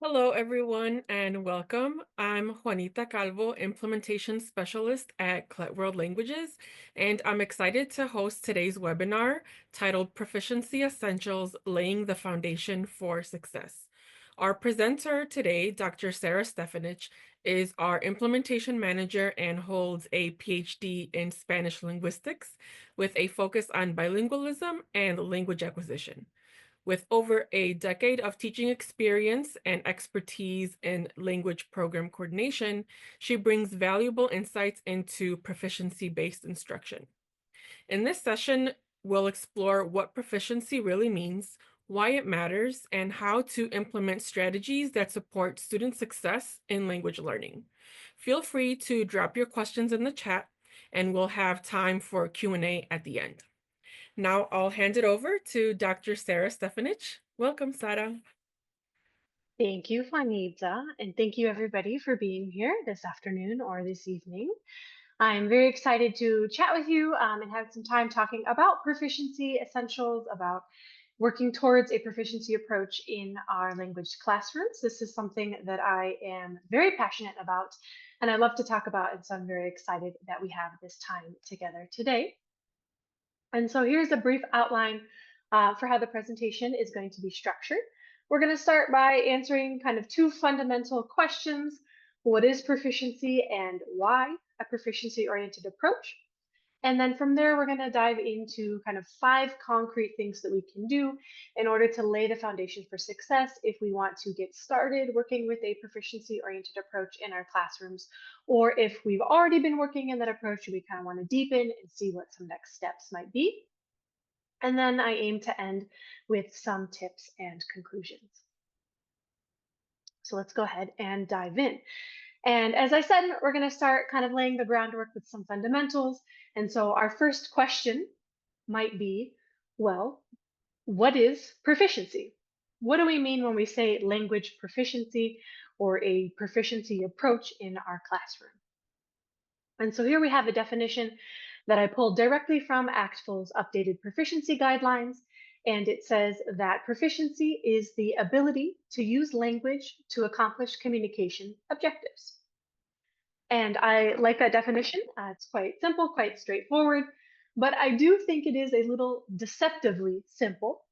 Hello, everyone, and welcome. I'm Juanita Calvo, Implementation Specialist at World Languages, and I'm excited to host today's webinar titled Proficiency Essentials: Laying the Foundation for Success. Our presenter today, Dr. Sarah Stefanich, is our implementation manager and holds a PhD in Spanish linguistics with a focus on bilingualism and language acquisition. With over a decade of teaching experience and expertise in language program coordination, she brings valuable insights into proficiency-based instruction. In this session, we'll explore what proficiency really means, why it matters, and how to implement strategies that support student success in language learning. Feel free to drop your questions in the chat, and we'll have time for Q&A at the end. Now I'll hand it over to Dr. Sarah Stefanich. Welcome, Sarah. Thank you, Juanita, and thank you everybody for being here this afternoon or this evening. I'm very excited to chat with you and have some time talking about proficiency essentials, about working towards a proficiency approach in our language classrooms. This is something that I am very passionate about and I love to talk about, and so I'm very excited that we have this time together today. And so here's a brief outline for how the presentation is going to be structured. We're going to start by answering kind of two fundamental questions. What is proficiency and why a proficiency-oriented approach? And then from there, we're going to dive into kind of 5 concrete things that we can do in order to lay the foundation for success if we want to get started working with a proficiency-oriented approach in our classrooms, or if we've already been working in that approach and we kind of want to deepen and see what some next steps might be. And then I aim to end with some tips and conclusions. So let's go ahead and dive in. And as I said, we're going to start kind of laying the groundwork with some fundamentals. And so our first question might be, well, what is proficiency? What do we mean when we say language proficiency or a proficiency approach in our classroom? And so here we have a definition that I pulled directly from ACTFL's updated proficiency guidelines. And it says that proficiency is the ability to use language to accomplish communication objectives. And I like that definition. It's quite simple, quite straightforward, but I do think it is a little deceptively simple.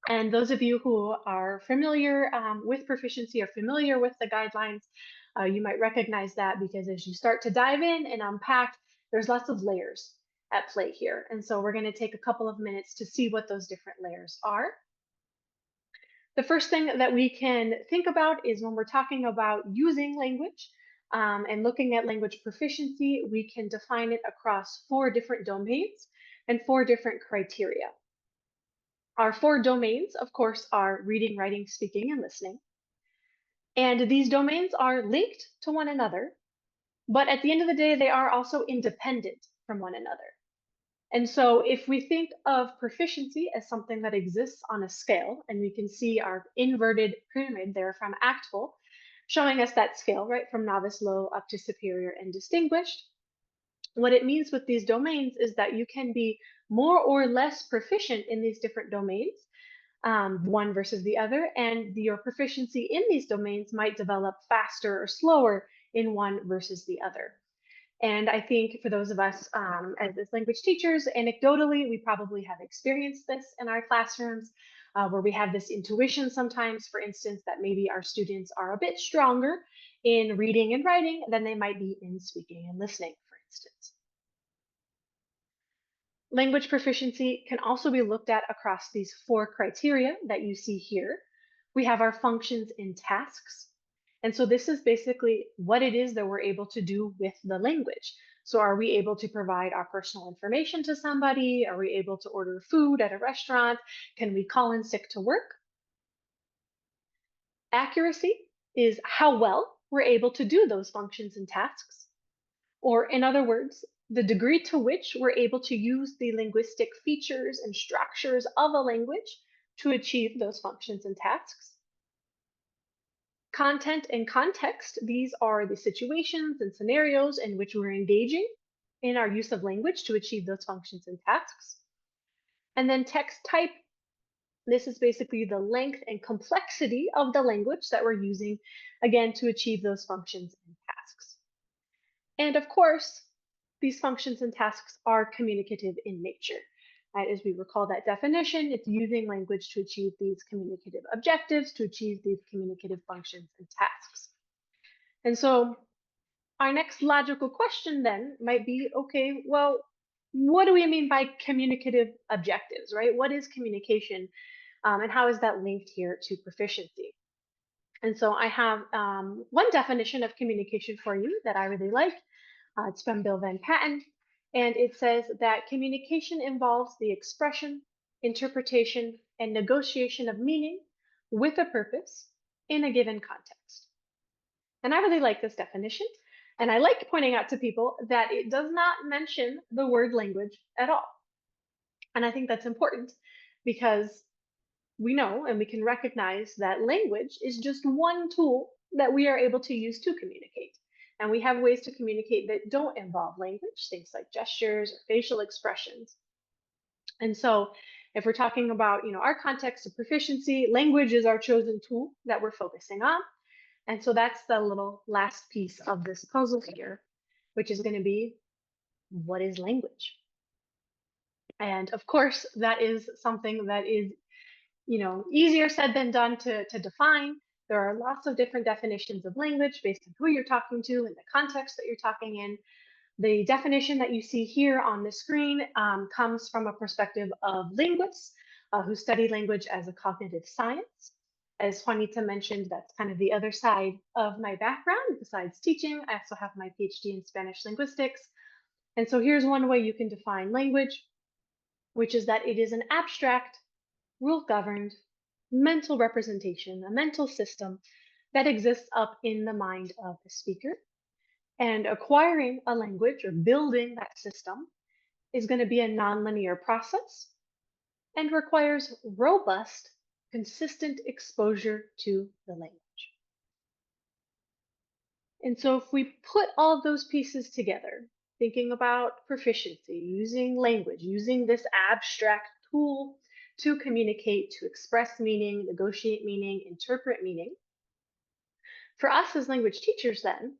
And those of you who are familiar with proficiency or familiar with the guidelines, you might recognize that because as you start to dive in and unpack, there's lots of layers at play here. And so we're going to take a couple of minutes to see what those different layers are. The first thing that we can think about is when we're talking about using language and looking at language proficiency, we can define it across 4 different domains and 4 different criteria. Our 4 domains, of course, are reading, writing, speaking, and listening. And these domains are linked to one another, but at the end of the day, they are also independent from one another. And so if we think of proficiency as something that exists on a scale, and we can see our inverted pyramid there from ACTFL, showing us that scale, right, from novice, low, up to superior and distinguished. What it means with these domains is that you can be more or less proficient in these different domains, one versus the other, and your proficiency in these domains might develop faster or slower in one versus the other. And I think for those of us as language teachers, anecdotally, we probably have experienced this in our classrooms where we have this intuition sometimes, for instance, that maybe our students are a bit stronger in reading and writing than they might be in speaking and listening, for instance. Language proficiency can also be looked at across these 4 criteria that you see here. We have our functions and tasks. And so this is basically what it is that we're able to do with the language. So are we able to provide our personal information to somebody? Are we able to order food at a restaurant? Can we call in sick to work? Accuracy is how well we're able to do those functions and tasks. Or in other words, the degree to which we're able to use the linguistic features and structures of a language to achieve those functions and tasks. Content and context, these are the situations and scenarios in which we're engaging in our use of language to achieve those functions and tasks. And then text type, This is basically the length and complexity of the language that we're using, again, to achieve those functions and tasks. And of course, these functions and tasks are communicative in nature. Right? As we recall that definition, it's using language to achieve these communicative objectives, to achieve these communicative functions and tasks. And so our next logical question then might be, okay, well, what do we mean by communicative objectives, right? What is communication, and how is that linked here to proficiency? And so I have one definition of communication for you that I really like. It's from Bill Van Patten, and it says that communication involves the expression, interpretation, and negotiation of meaning with a purpose in a given context. And I really like this definition. And I like pointing out to people that it does not mention the word language at all. And I think that's important because we know and we can recognize that language is just one tool that we are able to use to communicate. And we have ways to communicate that don't involve language, things like gestures or facial expressions. And so if we're talking about, our context of proficiency, language is our chosen tool that we're focusing on. And so that's the little last piece of this puzzle here, which is going to be, what is language? And of course, that is something that is, easier said than done to define. There are lots of different definitions of language based on who you're talking to and the context that you're talking in. The definition that you see here on the screen comes from a perspective of linguists who study language as a cognitive science. As Juanita mentioned, that's kind of the other side of my background. Besides teaching, I also have my PhD in Spanish linguistics. And so here's one way you can define language, which is that it is an abstract, rule-governed, mental representation, a mental system that exists up in the mind of the speaker. And acquiring a language or building that system is going to be a nonlinear process and requires robust, consistent exposure to the language. And so if we put all of those pieces together, thinking about proficiency, using language, using this abstract tool to communicate, to express meaning, negotiate meaning, interpret meaning, for us as language teachers then,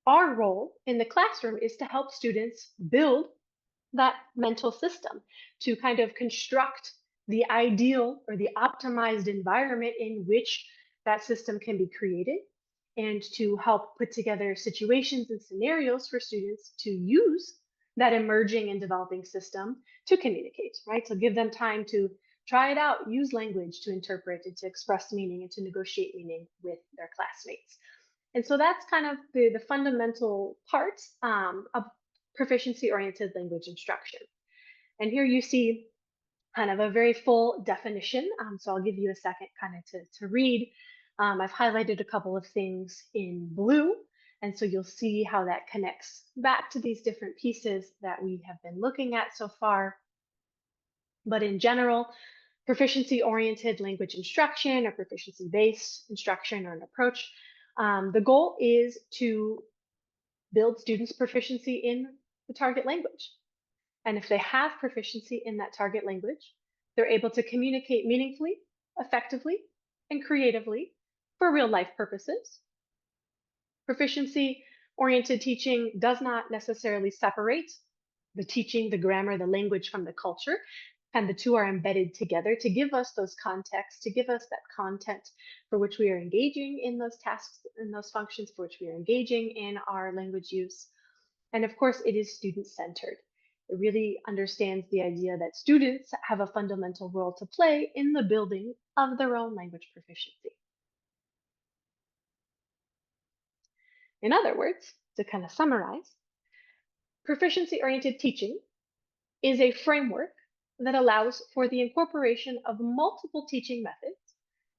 our role in the classroom is to help students build that mental system, to kind of construct the ideal or the optimized environment in which that system can be created, and to help put together situations and scenarios for students to use that emerging and developing system to communicate, right? So give them time to try it out, use language to interpret and to express meaning and to negotiate meaning with their classmates. And so that's kind of the fundamental parts of proficiency-oriented language instruction. And here you see kind of a very full definition. So I'll give you a second kind of to read. I've highlighted a couple of things in blue. And so you'll see how that connects back to these different pieces that we have been looking at so far. But in general, proficiency-oriented language instruction or proficiency-based instruction or an approach, the goal is to build students' proficiency in the target language. And if they have proficiency in that target language, they're able to communicate meaningfully, effectively, and creatively for real life purposes. Proficiency oriented teaching does not necessarily separate the teaching, the grammar, the language from the culture. And the two are embedded together to give us those contexts, to give us that content for which we are engaging in those tasks and those functions for which we are engaging in our language use. And of course, it is student-centered. It really understands the idea that students have a fundamental role to play in the building of their own language proficiency. In other words, to kind of summarize, proficiency-oriented teaching is a framework that allows for the incorporation of multiple teaching methods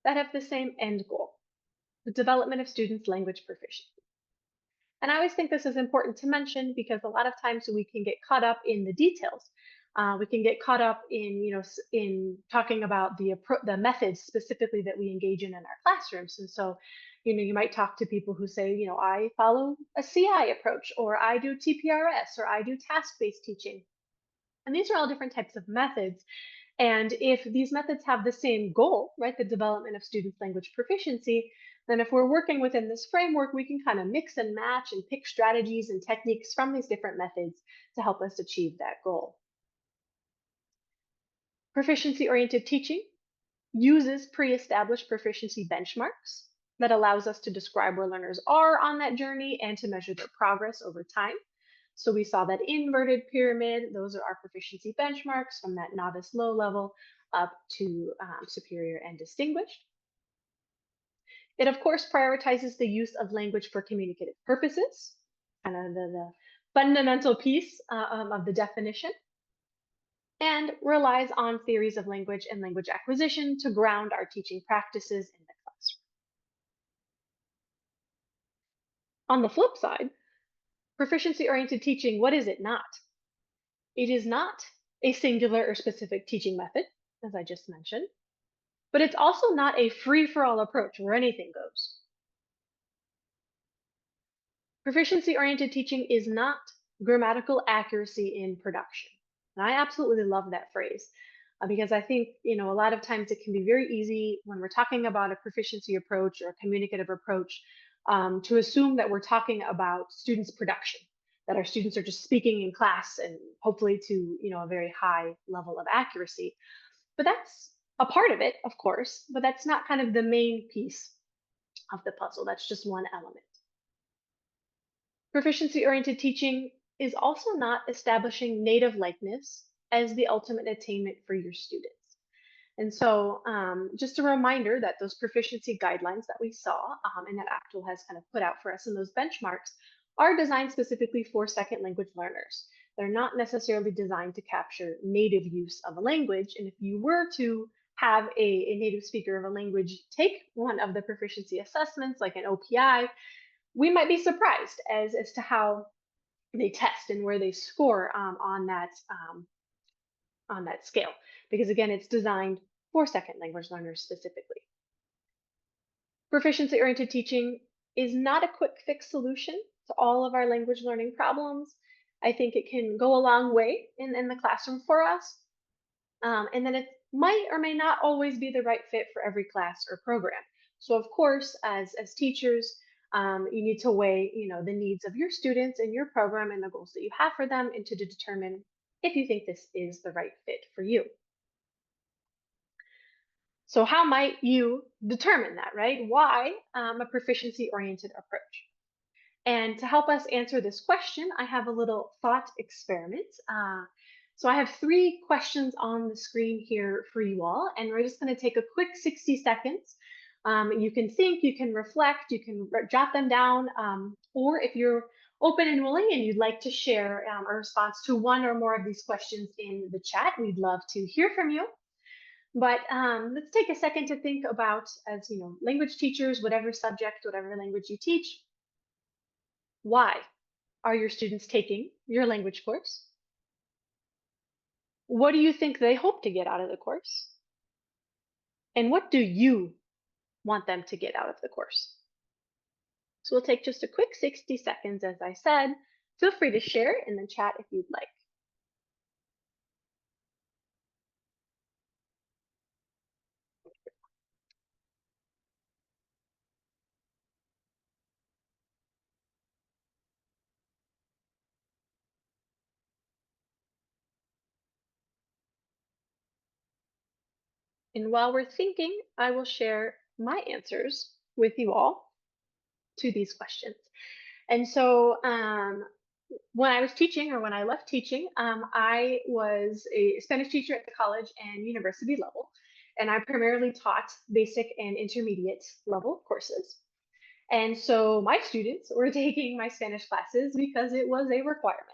that have the same end goal, the development of students' language proficiency. And I always think this is important to mention because a lot of times we can get caught up in the details. We can get caught up in, in talking about the methods specifically that we engage in our classrooms. And so, you might talk to people who say, I follow a CI approach, or I do TPRS, or I do task-based teaching. And these are all different types of methods. And if these methods have the same goal, right, the development of students' language proficiency, then if we're working within this framework, we can kind of mix and match and pick strategies and techniques from these different methods to help us achieve that goal. Proficiency oriented teaching uses pre-established proficiency benchmarks that allows us to describe where learners are on that journey and to measure their progress over time. So we saw that inverted pyramid, those are our proficiency benchmarks from that novice low level up to superior and distinguished. It of course prioritizes the use of language for communicative purposes, kind of the fundamental piece of the definition, and relies on theories of language and language acquisition to ground our teaching practices in the classroom. On the flip side, proficiency-oriented teaching, what is it not? It is not a singular or specific teaching method, as I just mentioned, but it's also not a free-for-all approach where anything goes. Proficiency-oriented teaching is not grammatical accuracy in production. And I absolutely love that phrase because I think, a lot of times it can be very easy when we're talking about a proficiency approach or a communicative approach to assume that we're talking about students' production, that our students are just speaking in class and hopefully to, a very high level of accuracy. But that's a part of it, of course, but that's not kind of the main piece of the puzzle. That's just one element. Proficiency-oriented teaching is also not establishing native likeness as the ultimate attainment for your students. And so, just a reminder that those proficiency guidelines that we saw and that Actul has kind of put out for us in those benchmarks are designed specifically for second language learners. They're not necessarily designed to capture native use of a language. And if you were to have a native speaker of a language take one of the proficiency assessments, like an OPI, we might be surprised as to how they test and where they score on that scale, because again, it's designed for second language learners specifically. Proficiency oriented teaching is not a quick fix solution to all of our language learning problems. I think it can go a long way in the classroom for us, and then it might or may not always be the right fit for every class or program. So of course, as teachers, you need to weigh, the needs of your students and your program and the goals that you have for them, and to determine if you think this is the right fit for you. So how might you determine that, right? Why a proficiency-oriented approach? And to help us answer this question, I have a little thought experiment. So I have 3 questions on the screen here for you all, and we're just going to take a quick 60 seconds. You can think, you can reflect, you can jot them down, or if you're open and willing and you'd like to share a response to one or more of these questions in the chat, we'd love to hear from you. But let's take a second to think about, as language teachers, whatever subject, whatever language you teach, why are your students taking your language course? What do you think they hope to get out of the course? And what do you want them to get out of the course? So we'll take just a quick 60 seconds, as I said. Feel free to share in the chat if you'd like. And while we're thinking, I will share my answers with you all to these questions. And so when I was teaching, or when I left teaching, I was a Spanish teacher at the college and university level, and I primarily taught basic and intermediate level courses. And so my students were taking my Spanish classes because it was a requirement.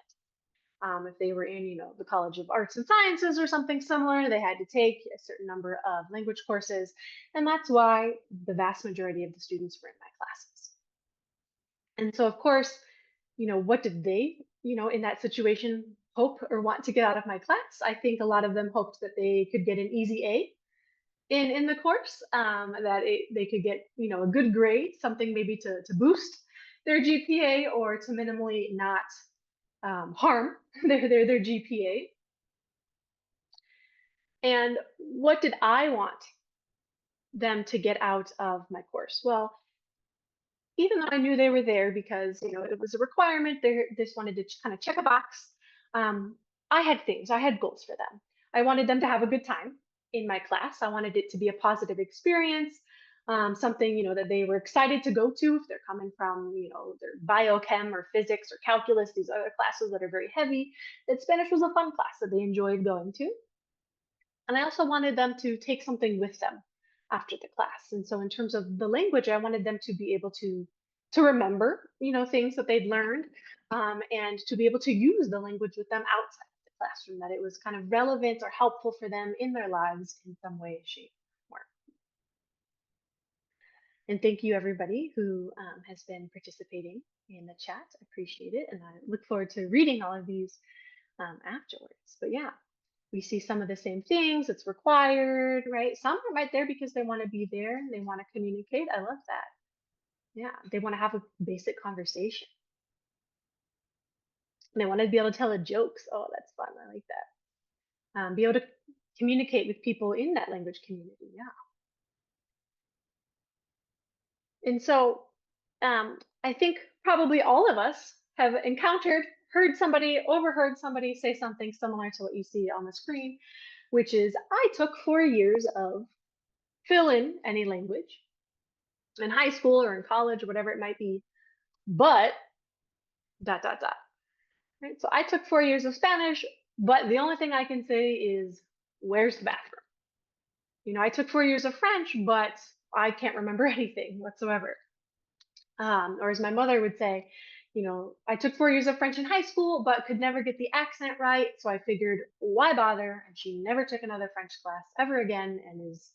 If they were in, the College of Arts and Sciences or something similar, they had to take a certain number of language courses, and that's why the vast majority of the students were in my classes. And so, of course, what did they, in that situation hope or want to get out of my class? I think a lot of them hoped that they could get an easy A in the course, that they could get, a good grade, something maybe to boost their GPA or to minimally not harm their GPA. And what did I want them to get out of my course? Well, even though I knew they were there because it was a requirement, they just wanted to kind of check a box. Um, I had goals for them. I wanted them to have a good time in my class. I wanted it to be a positive experience, something that they were excited to go to if they're coming from their biochem or physics or calculus, these other classes that are very heavy. That Spanish was a fun class that they enjoyed going to. And I also wanted them to take something with them after the class. And so in terms of the language, I wanted them to be able to remember, things that they'd learned, and to be able to use the language with them outside of the classroom, that it was kind of relevant or helpful for them in their lives in some way, shape, or form. And thank you everybody who has been participating in the chat. I appreciate it. And I look forward to reading all of these afterwards. But yeah, we see some of the same things. It's required, right? Some are right there because they want to be there and they want to communicate. I love that. Yeah, they want to have a basic conversation. And they want to be able to tell a jokes. Oh, that's fun. I like that. Be able to communicate with people in that language community. Yeah. And so I think probably all of us have overheard somebody say something similar to what you see on the screen, which is I took 4 years of fill in any language in high school or in college or whatever it might be, but dot dot dot. Right? So I took 4 years of Spanish, but the only thing I can say is where's the bathroom? I took 4 years of French, but I can't remember anything whatsoever. Or as my mother would say, I took 4 years of French in high school, but could never get the accent right. So I figured, why bother? And she never took another French class ever again and is,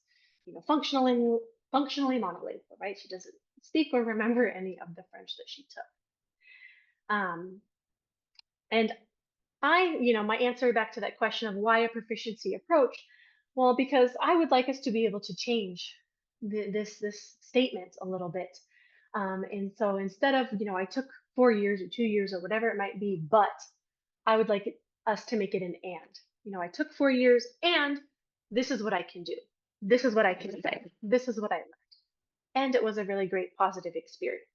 functionally monolingual, right? She doesn't speak or remember any of the French that she took. Um, and my answer back to that question of why a proficiency approach, well, because I would like us to be able to change this statement a little bit. And so instead of, I took 4 years or 2 years or whatever it might be, but I would like us to make it an and. I took 4 years and this is what I can do. This is what I can say. This is what I learned. And it was a really great positive experience.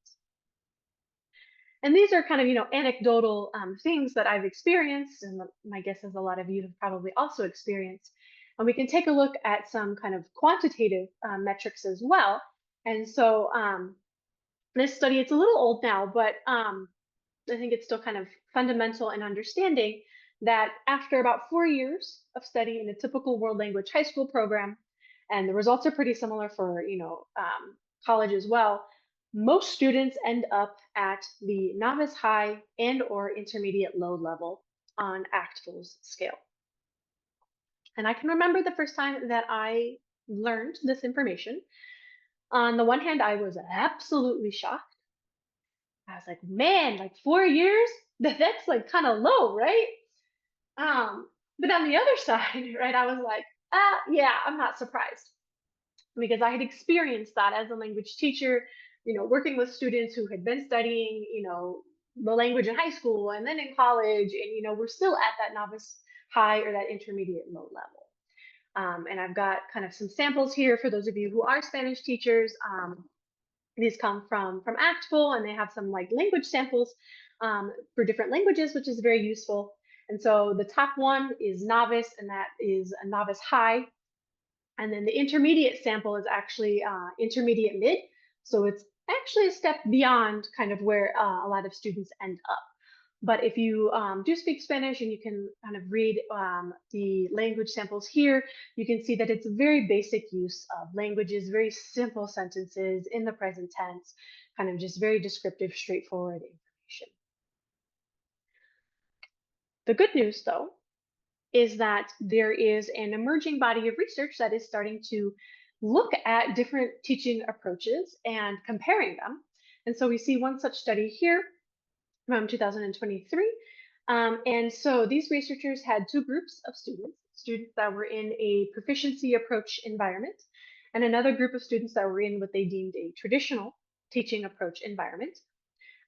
And these are kind of, anecdotal things that I've experienced, and my guess is a lot of you have probably also experienced. And we can take a look at some kind of quantitative metrics as well. And so this study, it's a little old now, but I think it's still kind of fundamental in understanding that after about 4 years of study in a typical world language high school program, and the results are pretty similar for college as well, most students end up at the novice high and or intermediate low level on ACTFL's scale. And I can remember the first time that I learned this information. On the one hand, I was absolutely shocked. I was like, man, like 4 years? That's like kind of low, right? But on the other side, right, I was like, yeah, I'm not surprised because I had experienced that as a language teacher, working with students who had been studying, the language in high school and then in college, and we're still at that novice high or that intermediate low level. And I've got kind of some samples here for those of you who are Spanish teachers. These come from ACTFL, and they have some like language samples for different languages, which is very useful. And so the top one is novice, and that is a novice high. And then the intermediate sample is actually intermediate mid. So it's actually a step beyond kind of where a lot of students end up. But if you do speak Spanish and you can kind of read the language samples here, you can see that it's a very basic use of languages, very simple sentences in the present tense, kind of just very descriptive, straightforward information. The good news, though, is that there is an emerging body of research that is starting to look at different teaching approaches and comparing them. And so we see one such study here from 2023. And so these researchers had two groups of students that were in a proficiency approach environment, and another group of students that were in what they deemed a traditional teaching approach environment.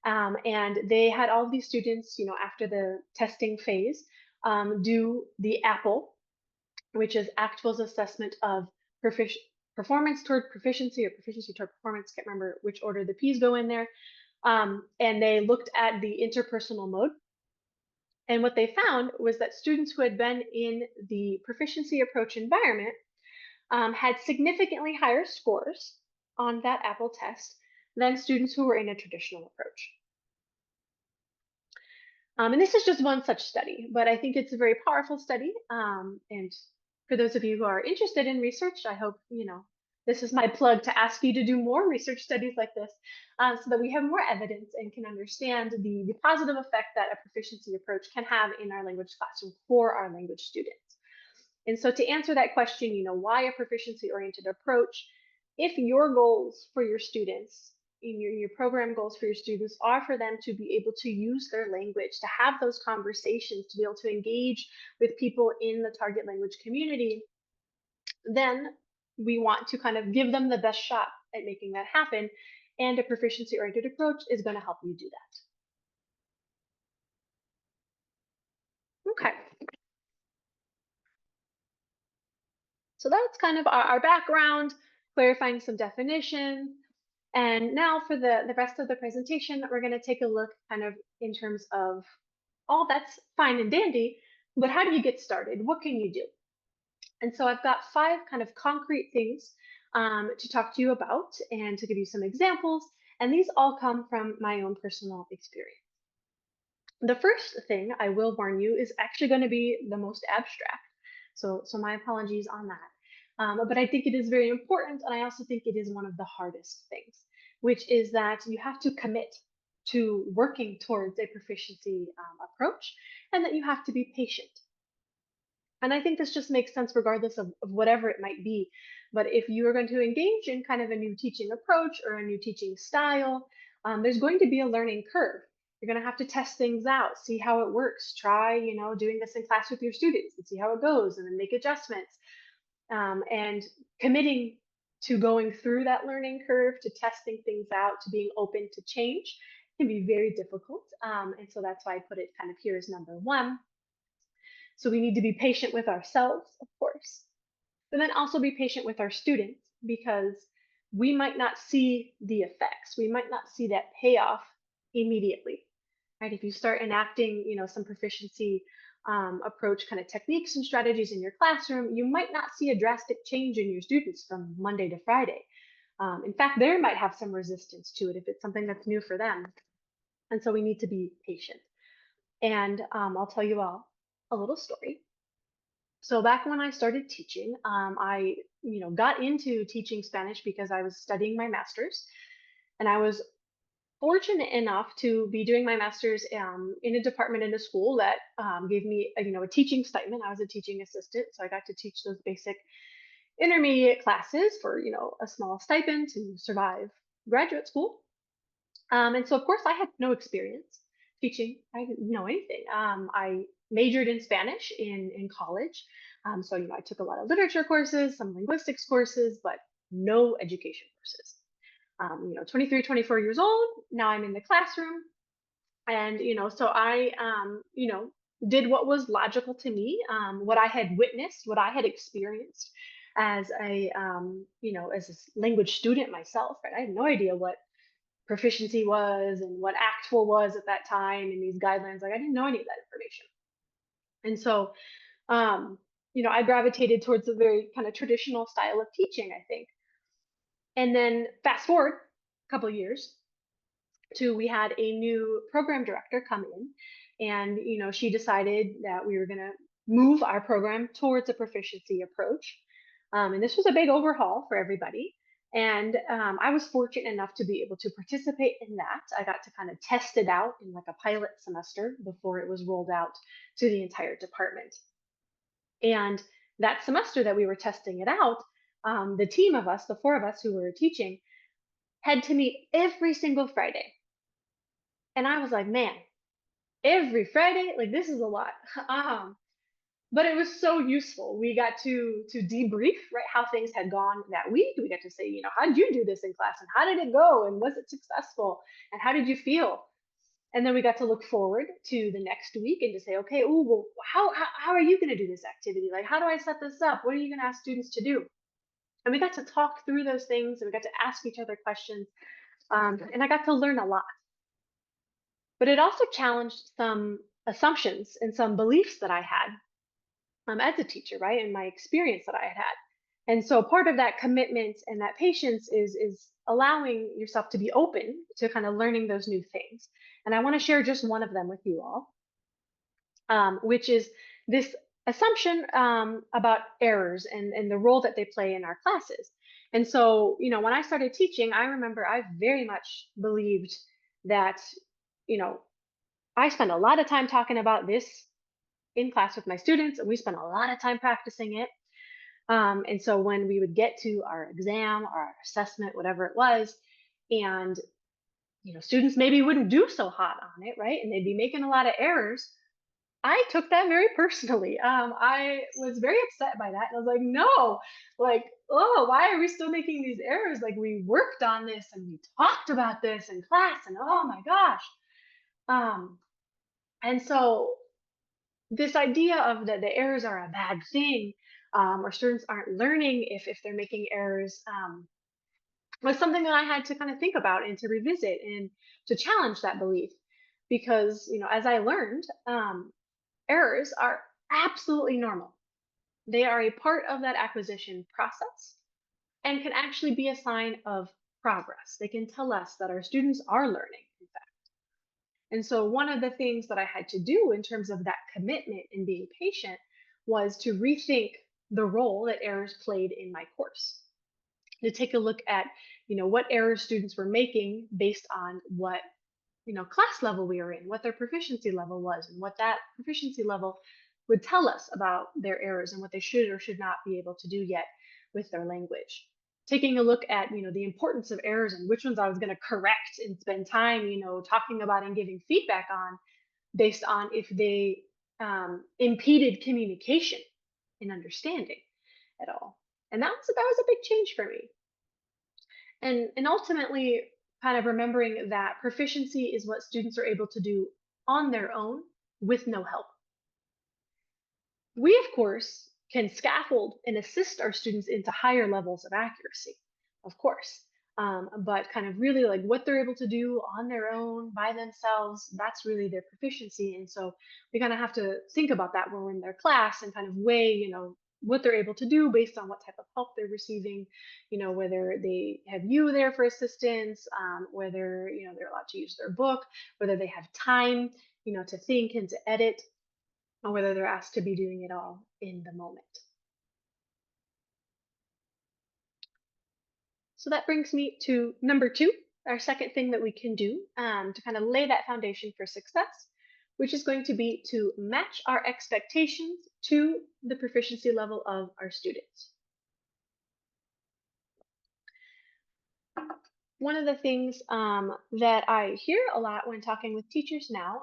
And they had all of these students, after the testing phase, do the apple which is Actful's assessment of profici- performance toward proficiency or proficiency toward performance. Can't remember which order the P's go in there. And they looked at the interpersonal mode. And what they found was that students who had been in the proficiency approach environment had significantly higher scores on that Apple test than students who were in a traditional approach. And this is just one such study, but I think it's a very powerful study. And for those of you who are interested in research, I hope, this is my plug to ask you to do more research studies like this so that we have more evidence and can understand the positive effect that a proficiency approach can have in our language classroom for our language students. And so to answer that question, why a proficiency oriented approach? If your goals for your students, in your program goals for your students are for them to be able to use their language, to have those conversations, to be able to engage with people in the target language community, then we want to kind of give them the best shot at making that happen. And a proficiency oriented approach is going to help you do that. Okay. So that's kind of our background, clarifying some definitions. And now for the rest of the presentation, we're going to take a look kind of in terms of all that's fine and dandy, but how do you get started? What can you do? And so I've got 5 kind of concrete things to talk to you about and to give you some examples. And these all come from my own personal experience. The first thing I will warn you is actually going to be the most abstract. So my apologies on that. But I think it is very important, and I also think it is one of the hardest things, which is that you have to commit to working towards a proficiency approach, and that you have to be patient. And I think this just makes sense regardless of whatever it might be. But if you are going to engage in kind of a new teaching approach or a new teaching style, there's going to be a learning curve. You're going to have to test things out, see how it works, try, doing this in class with your students and see how it goes and then make adjustments. And committing to going through that learning curve, to testing things out, to being open to change can be very difficult. And so that's why I put it kind of here as number 1. So we need to be patient with ourselves, of course, but then also be patient with our students because we might not see the effects. We might not see that payoff immediately, right? If you start enacting, some proficiency approach kind of techniques and strategies in your classroom, you might not see a drastic change in your students from Monday to Friday. In fact, they might have some resistance to it if it's something that's new for them. And so we need to be patient. And I'll tell you all a little story. So back when I started teaching, I got into teaching Spanish because I was studying my master's, and I was fortunate enough to be doing my master's in a department in a school that gave me a teaching stipend. I was a teaching assistant, so I got to teach those basic intermediate classes for a small stipend to survive graduate school. And so, of course, I had no experience teaching. I didn't know anything. I majored in Spanish in college. So, I took a lot of literature courses, some linguistics courses, but no education courses. 23, 24 years old. Now I'm in the classroom. And, so I, did what was logical to me, what I had witnessed, what I had experienced as as a language student myself, right? I had no idea what proficiency was and what actual was at that time and these guidelines. Like I didn't know any of that information. And so, I gravitated towards a very kind of traditional style of teaching, I think. And then fast forward a couple of years to we had a new program director come in and, she decided that we were going to move our program towards a proficiency approach. And this was a big overhaul for everybody. And I was fortunate enough to be able to participate in that. I got to kind of test it out in like a pilot semester before it was rolled out to the entire department. And that semester that we were testing it out, the team of us, the 4 of us who were teaching, had to meet every single Friday. And I was like, man, every Friday, like this is a lot. Um, but it was so useful. We got to debrief, right, how things had gone that week. We got to say, how did you do this in class, and how did it go, and was it successful, and how did you feel? And then we got to look forward to the next week and to say, okay, oh, well, how are you going to do this activity? Like, how do I set this up? What are you going to ask students to do? And we got to talk through those things and we got to ask each other questions. And I got to learn a lot. But it also challenged some assumptions and some beliefs that I had as a teacher, right? And my experience that I had had. And so part of that commitment and that patience is allowing yourself to be open to kind of learning those new things. And I want to share just one of them with you all, which is this assumption about errors and the role that they play in our classes. And so, when I started teaching, I remember I very much believed that, you know, I spend a lot of time talking about this in class with my students, and we spent a lot of time practicing it. And so when we would get to our exam or our assessment, whatever it was, and students maybe wouldn't do so hot on it, right? And they'd be making a lot of errors. I took that very personally. I was very upset by that. And I was like, no, like, oh, why are we still making these errors? Like, we worked on this and we talked about this in class, and oh my gosh. Um, and so this idea of that the errors are a bad thing, or students aren't learning if they're making errors, was something that I had to kind of think about and to revisit and to challenge that belief. Because, as I learned, errors are absolutely normal. They are a part of that acquisition process and can actually be a sign of progress. They can tell us that our students are learning, in fact. And so, one of the things that I had to do in terms of that commitment and being patient was to rethink the role that errors played in my course, to take a look at what errors students were making based on what class level we were in, what their proficiency level was, and what that proficiency level would tell us about their errors and what they should or should not be able to do yet with their language. Taking a look at the importance of errors and which ones I was going to correct and spend time talking about and giving feedback on, based on if they impeded communication and understanding at all. And that was a big change for me. And ultimately, kind of remembering that proficiency is what students are able to do on their own with no help. We, of course, can scaffold and assist our students into higher levels of accuracy, of course. But kind of really like what they're able to do on their own by themselves, that's really their proficiency. And so we kind of have to think about that when we're in their class and kind of weigh, what they're able to do based on what type of help they're receiving, whether they have you there for assistance, whether, they're allowed to use their book, whether they have time, to think and to edit, or whether they're asked to be doing it all in the moment. So that brings me to number two, our second thing that we can do to kind of lay that foundation for success, which is going to be to match our expectations to the proficiency level of our students. One of the things that I hear a lot when talking with teachers now,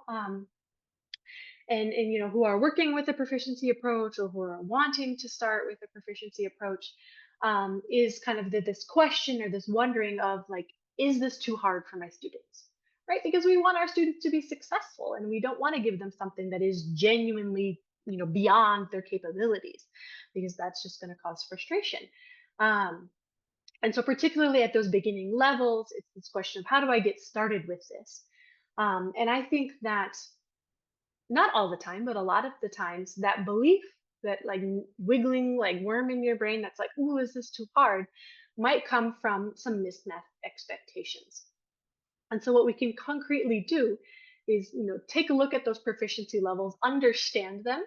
and who are working with a proficiency approach or who are wanting to start with a proficiency approach, is kind of this question or this wondering of like, is this too hard for my students, right? Because we want our students to be successful and we don't want to give them something that is genuinely beyond their capabilities, because that's just going to cause frustration. And so particularly at those beginning levels, it's this question of how do I get started with this. And I think that not all the time, but a lot of the times, that belief, that like wiggling like worm in your brain that's like, "Ooh, is this too hard?" might come from some mismatched expectations. And so what we can concretely do is, take a look at those proficiency levels, understand them,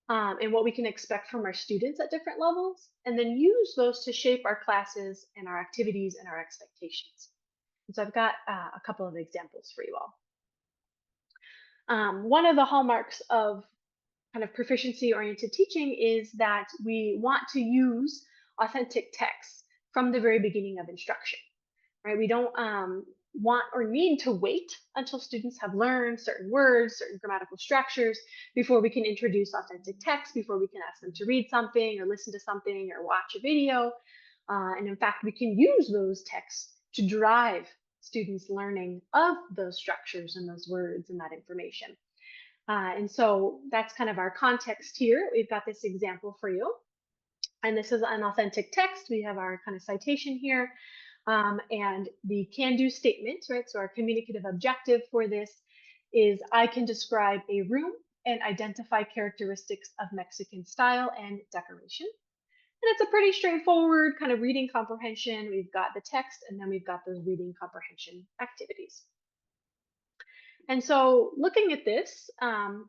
and what we can expect from our students at different levels, and then use those to shape our classes and our activities and our expectations. And so I've got a couple of examples for you all. One of the hallmarks of kind of proficiency oriented teaching is that we want to use authentic texts from the very beginning of instruction, right? We don't want or need to wait until students have learned certain words, certain grammatical structures before we can introduce authentic text, before we can ask them to read something or listen to something or watch a video. And in fact, we can use those texts to drive students' learning of those structures and those words and that information. And so that's kind of our context here. We've got this example for you. And this is an authentic text. We have our kind of citation here. And the can do statement, right? So our communicative objective for this is I can describe a room and identify characteristics of Mexican style and decoration. And it's a pretty straightforward kind of reading comprehension. We've got the text and then we've got those reading comprehension activities. And so, looking at this,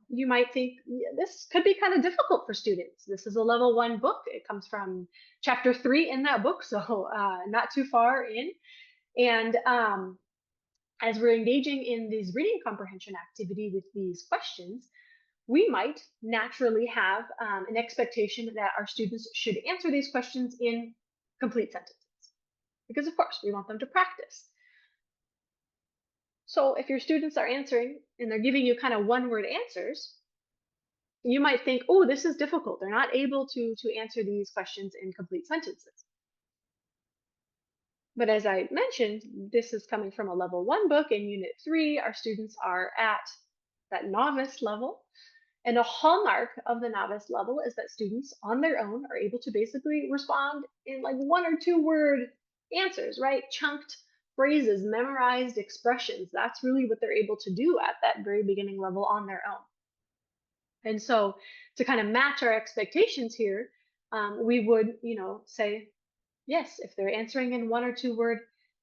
you might think, "Yeah, this could be kind of difficult for students. This is a level one book. It comes from chapter 3 in that book, so not too far in. And as we're engaging in this reading comprehension activity with these questions, we might naturally have an expectation that our students should answer these questions in complete sentences. Because, of course, we want them to practice. So if your students are answering and they're giving you kind of one word answers, you might think, oh, this is difficult. They're not able to answer these questions in complete sentences. But as I mentioned, this is coming from a level one book. In unit 3, our students are at that novice level. And a hallmark of the novice level is that students on their own are able to basically respond in like 1 or 2 word answers, right? Chunked phrases, memorized expressions. That's really what they're able to do at that very beginning level on their own. And so to kind of match our expectations here, we would, say, yes, if they're answering in 1 or 2 word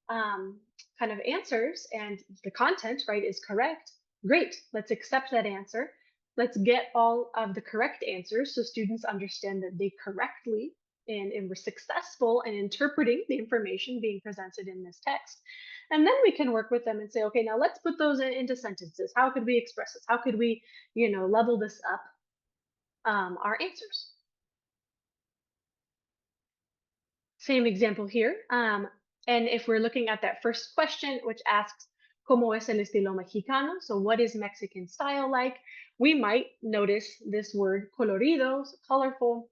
um, kind of answers and the content, right, is correct, great. Let's accept that answer. Let's get all of the correct answers so students understand that they correctly and were successful in interpreting the information being presented in this text. And then we can work with them and say, okay, now let's put those into sentences. How could we express this? How could we, level this up, our answers? Same example here. And if we're looking at that first question, which asks, ¿Cómo es el estilo mexicano? So what is Mexican style like? We might notice this word colorido, so colorful,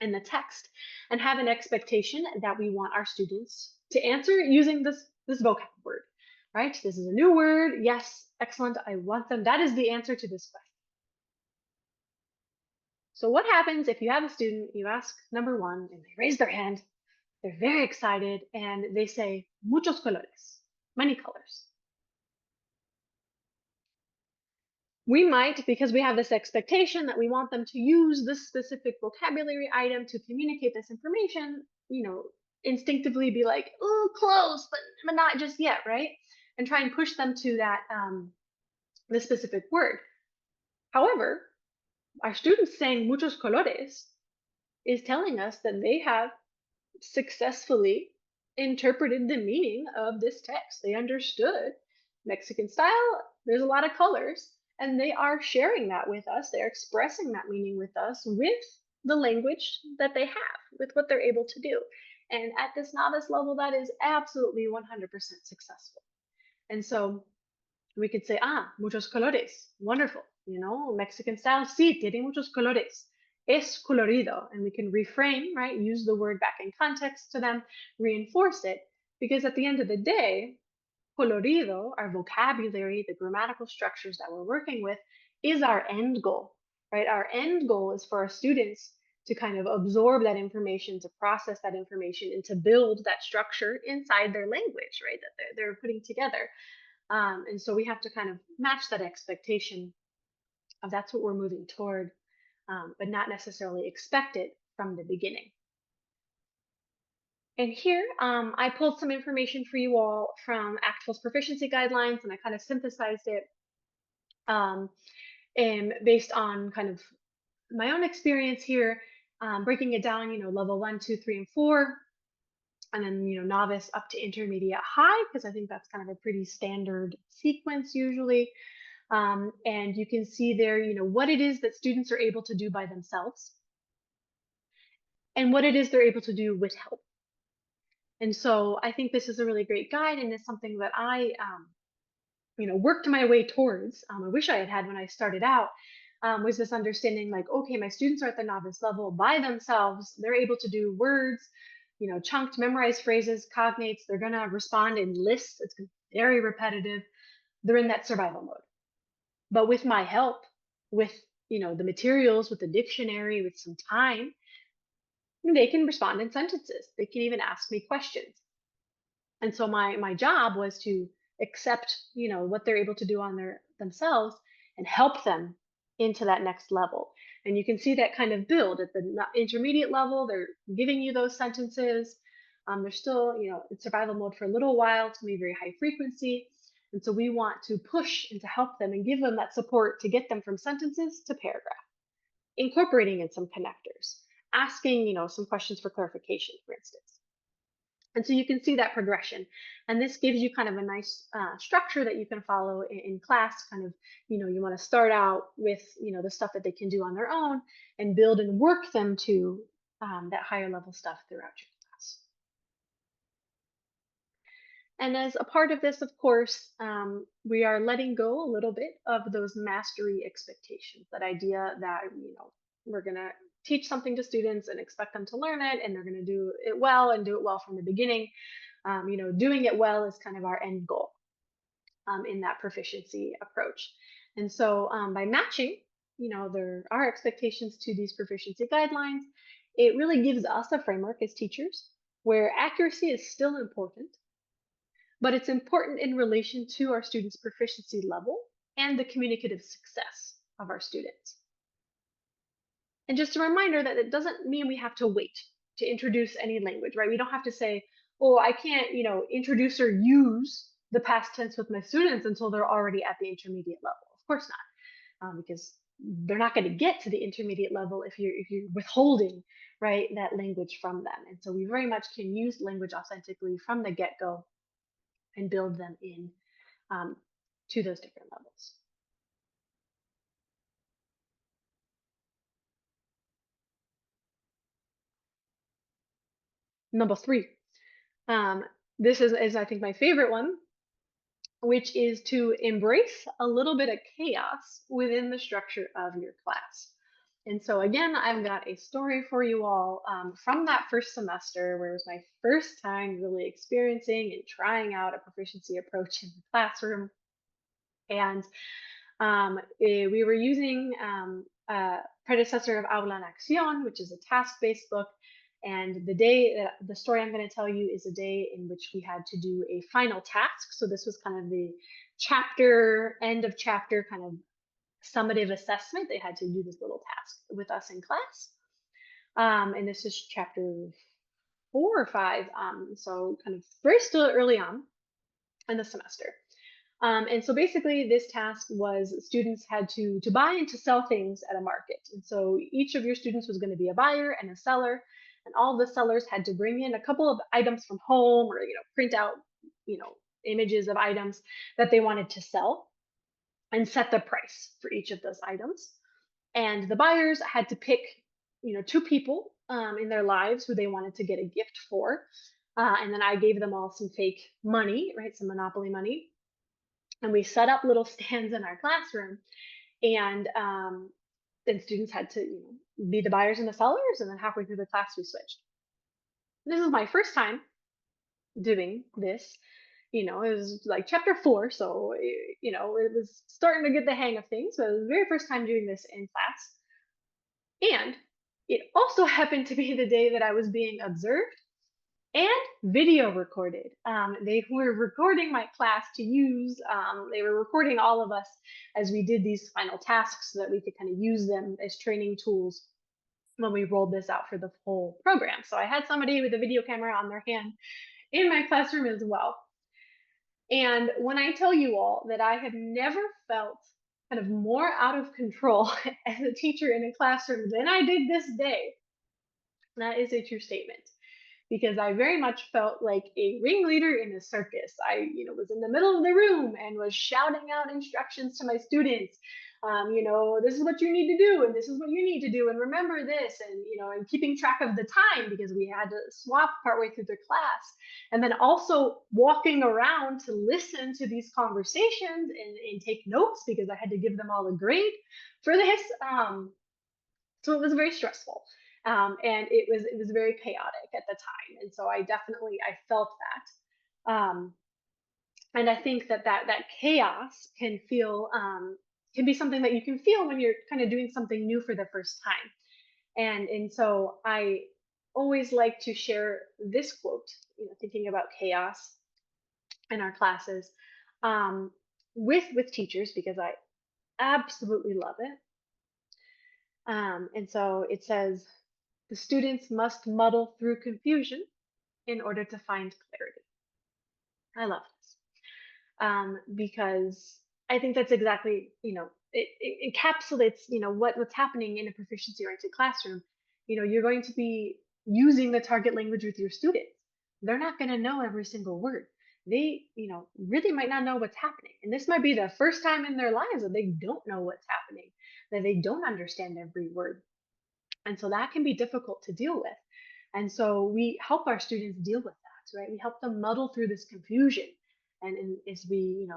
in the text and have an expectation that we want our students to answer using this vocab word, right? This is a new word. Yes, excellent. I want them. That is the answer to this question. So what happens if you have a student, you ask number 1, and they raise their hand, they're very excited, and they say, muchos colores, many colors. We might, because we have this expectation that we want them to use this specific vocabulary item to communicate this information, instinctively be like, oh, close, but not just yet, right? And try and push them to that the specific word. However, our students saying muchos colores is telling us that they have successfully interpreted the meaning of this text. They understood Mexican style, there's a lot of colors, and they are sharing that with us. They're expressing that meaning with us with the language that they have, with what they're able to do. And at this novice level, that is absolutely 100% successful. And so we could say, muchos colores, wonderful. Mexican style, sí, tiene muchos colores. Es colorido. And we can reframe, right? Use the word back in context to them, reinforce it. Because at the end of the day, colorido, our vocabulary, the grammatical structures that we're working with, is our end goal, right? Our end goal is for our students to kind of absorb that information, to process that information, and to build that structure inside their language, right? That they're putting together. And so we have to kind of match that expectation of that's what we're moving toward, but not necessarily expect it from the beginning. And here, I pulled some information for you all from ACTFL's proficiency guidelines, and I kind of synthesized it and based on kind of my own experience here, breaking it down, level 1, 2, 3, and 4, and then, novice up to intermediate high, because I think that's kind of a pretty standard sequence usually. And you can see there, what it is that students are able to do by themselves and what it is they're able to do with help. And so I think this is a really great guide, and it's something that I, worked my way towards. I wish I had had when I started out, was this understanding like, okay, my students are at the novice level by themselves. They're able to do words, chunked, memorized phrases, cognates. They're going to respond in lists. It's very repetitive. They're in that survival mode. But with my help, with the materials, with the dictionary, with some time, they can respond in sentences. They can even ask me questions. And so my job was to accept what they're able to do on their themselves and help them into that next level. And you can see that kind of build at the intermediate level. They're giving you those sentences. They're still in survival mode for a little while. It's going to be very high frequency. And so we want to push and to help them and give them that support to get them from sentences to paragraph, incorporating in some connectors, asking some questions for clarification, for instance. And so you can see that progression. And this gives you kind of a nice structure that you can follow in class. Kind of, you want to start out with, the stuff that they can do on their own and build and work them to that higher level stuff throughout your class. And as a part of this, of course, we are letting go a little bit of those mastery expectations, that idea that, we're going to teach something to students and expect them to learn it and they're going to do it well and do it well from the beginning. Doing it well is kind of our end goal in that proficiency approach. And so by matching, our expectations to these proficiency guidelines, it really gives us a framework as teachers where accuracy is still important, but it's important in relation to our students' proficiency level and the communicative success of our students. And just a reminder that it doesn't mean we have to wait to introduce any language, right? We don't have to say, oh, I can't, introduce or use the past tense with my students until they're already at the intermediate level. Of course not, because they're not going to get to the intermediate level if you're withholding, right, that language from them. And so we very much can use language authentically from the get-go and build them in to those different levels. Number three, um, this is I think my favorite one, which is to embrace a little bit of chaos within the structure of your class. And so again, I've got a story for you all from that first semester where it was my first time really experiencing and trying out a proficiency approach in the classroom. And we were using a predecessor of Aula en Acción, which is a task-based book. And the story I'm going to tell you is a day in which we had to do a final task. So this was kind of the end of chapter kind of summative assessment. They had to do this little task with us in class. And this is chapter 4 or 5. So kind of very still early on in the semester. And so basically this task was students had to buy and to sell things at a market. And so each of your students was going to be a buyer and a seller, and all the sellers had to bring in a couple of items from home or, print out, images of items that they wanted to sell and set the price for each of those items. And the buyers had to pick, two people in their lives who they wanted to get a gift for. And then I gave them all some fake money, right? Some Monopoly money. And we set up little stands in our classroom, and then students had to be the buyers and the sellers, and then halfway through the class we switched. This is my first time doing this. It was like chapter 4, so it was starting to get the hang of things. So it was the very first time doing this in class, and it also happened to be the day that I was being observed and video recorded. They were recording my class to use. They were recording all of us as we did these final tasks so that we could kind of use them as training tools when we rolled this out for the whole program. So I had somebody with a video camera on their hand in my classroom as well. And when I tell you all that I have never felt kind of more out of control as a teacher in a classroom than I did this day, that is a true statement, because I very much felt like a ringleader in a circus. I, was in the middle of the room and was shouting out instructions to my students. This is what you need to do, and this is what you need to do, and remember this, and keeping track of the time because we had to swap partway through the class, and then also walking around to listen to these conversations and take notes because I had to give them all a grade for this. So it was very stressful. and it was very chaotic at the time, and so I felt that. And I think that chaos can be something that you can feel when you're kind of doing something new for the first time. And so I always like to share this quote, thinking about chaos in our classes, um, with teachers because I absolutely love it. And so it says, the students must muddle through confusion in order to find clarity. I love this. Because I think that's exactly, it encapsulates, what's happening in a proficiency oriented classroom. You're going to be using the target language with your students. They're not going to know every single word. They, really might not know what's happening. And this might be the first time in their lives that they don't know what's happening, that they don't understand every word. And so that can be difficult to deal with. And so we help our students deal with that, right? We help them muddle through this confusion. And as we,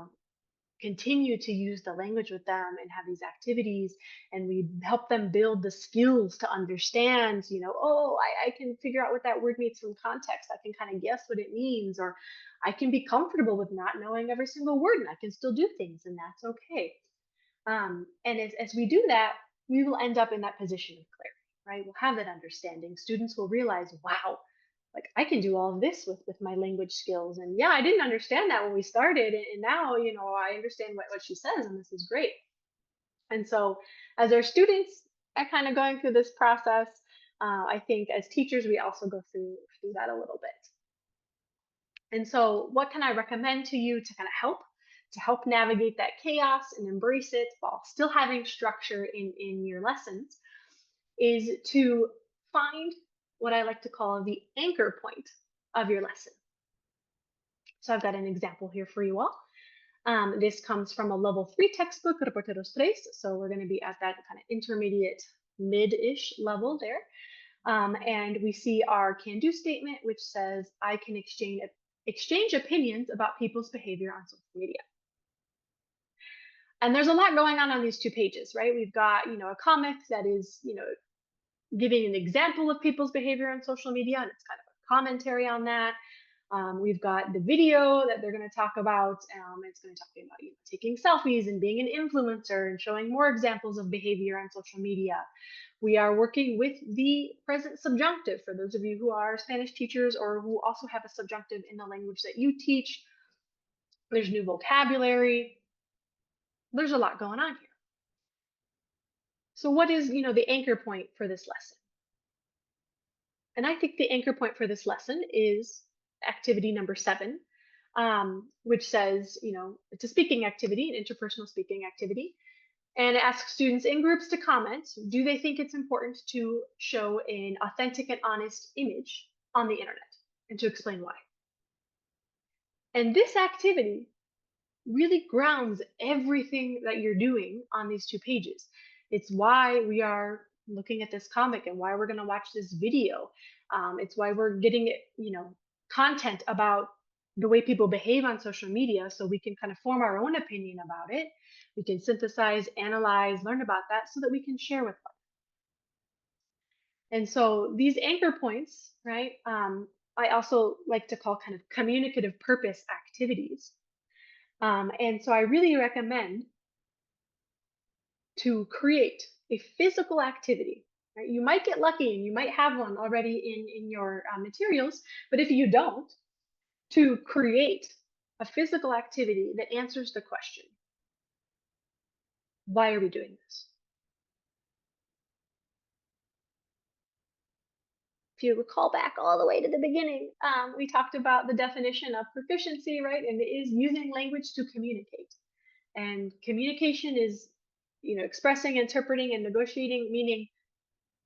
continue to use the language with them and have these activities, and we help them build the skills to understand, oh, I can figure out what that word means from context. I can kind of guess what it means, or I can be comfortable with not knowing every single word and I can still do things, and that's okay. And as we do that, we will end up in that position of clarity, right? We'll have that understanding. Students will realize, wow, like I can do all of this with my language skills. And yeah, I didn't understand that when we started. And now, I understand what she says, and this is great. And so, as our students are kind of going through this process, I think as teachers, we also go through that a little bit. And so, what can I recommend to you to kind of help navigate that chaos and embrace it while still having structure in your lessons is to find what I like to call the anchor point of your lesson. So I've got an example here for you all. This comes from a level 3 textbook, Reporteros Tres. So we're going to be at that kind of intermediate mid-ish level there. And we see our can-do statement, which says, I can exchange opinions about people's behavior on social media. And there's a lot going on these 2 pages, right? We've got, a comic that is, giving an example of people's behavior on social media, and it's kind of a commentary on that. We've got the video that they're going to talk about. It's going to talk about taking selfies and being an influencer and showing more examples of behavior on social media. We are working with the present subjunctive for those of you who are Spanish teachers or who also have a subjunctive in the language that you teach. There's new vocabulary. There's a lot going on here. So what is, the anchor point for this lesson? And I think the anchor point for this lesson is activity number 7, which says, it's a speaking activity, an interpersonal speaking activity, and it asks students in groups to comment, do they think it's important to show an authentic and honest image on the internet, and to explain why. And this activity really grounds everything that you're doing on these 2 pages. It's why we are looking at this comic and why we're going to watch this video. It's why we're getting, content about the way people behave on social media so we can kind of form our own opinion about it. We can synthesize, analyze, learn about that so that we can share with them. And so these anchor points, right? I also like to call kind of communicative purpose activities. And so I really recommend to create a physical activity. Right? You might get lucky and you might have one already in your materials, but if you don't, to create a physical activity that answers the question, why are we doing this? If you recall back all the way to the beginning, we talked about the definition of proficiency, right? And it is using language to communicate. And communication is, expressing, interpreting, and negotiating, meaning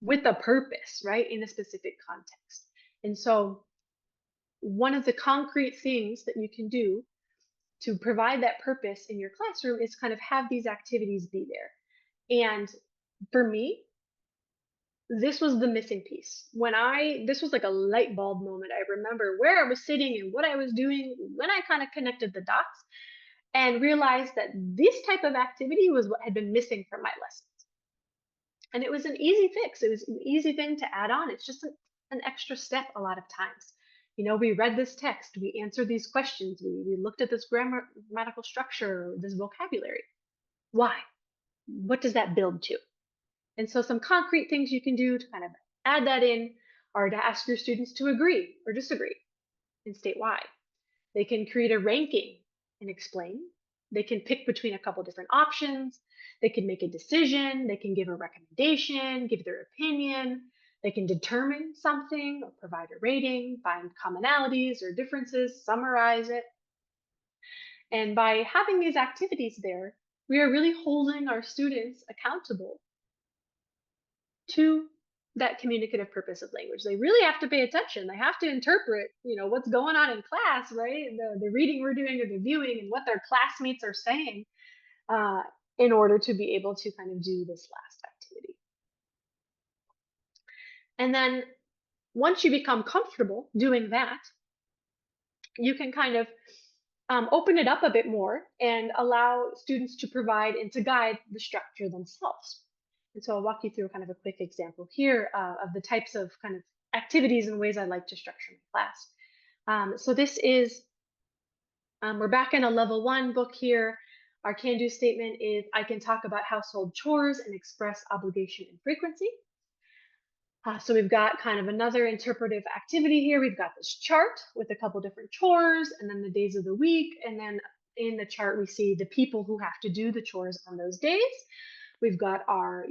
with a purpose, right, in a specific context. And so, one of the concrete things that you can do to provide that purpose in your classroom is kind of have these activities be there. And for me, this was the missing piece. This was like a light bulb moment. I remember where I was sitting and what I was doing when I kind of connected the dots and realized that this type of activity was what had been missing from my lessons. And it was an easy fix. It was an easy thing to add on. It's just an extra step a lot of times. We read this text, we answered these questions, we looked at this grammatical structure, this vocabulary. Why? What does that build to? And so, some concrete things you can do to kind of add that in are to ask your students to agree or disagree and state why. They can create a ranking and explain. They can pick between a couple different options. They can make a decision. They can give a recommendation, give their opinion. They can determine something or provide a rating, find commonalities or differences, summarize it. And by having these activities there, we are really holding our students accountable to that communicative purpose of language. They really have to pay attention. They have to interpret, what's going on in class, right? The reading we're doing or the viewing and what their classmates are saying uh, in order to be able to kind of do this last activity. And then once you become comfortable doing that, you can kind of open it up a bit more and allow students to provide and to guide the structure themselves. And so I'll walk you through kind of a quick example here of the types of kind of activities and ways I like to structure my class. So this is, we're back in a level 1 book here. Our can do statement is I can talk about household chores and express obligation and frequency. So we've got kind of another interpretive activity here. We've got this chart with a couple different chores and then the days of the week. And then in the chart, we see the people who have to do the chores on those days. We've got our,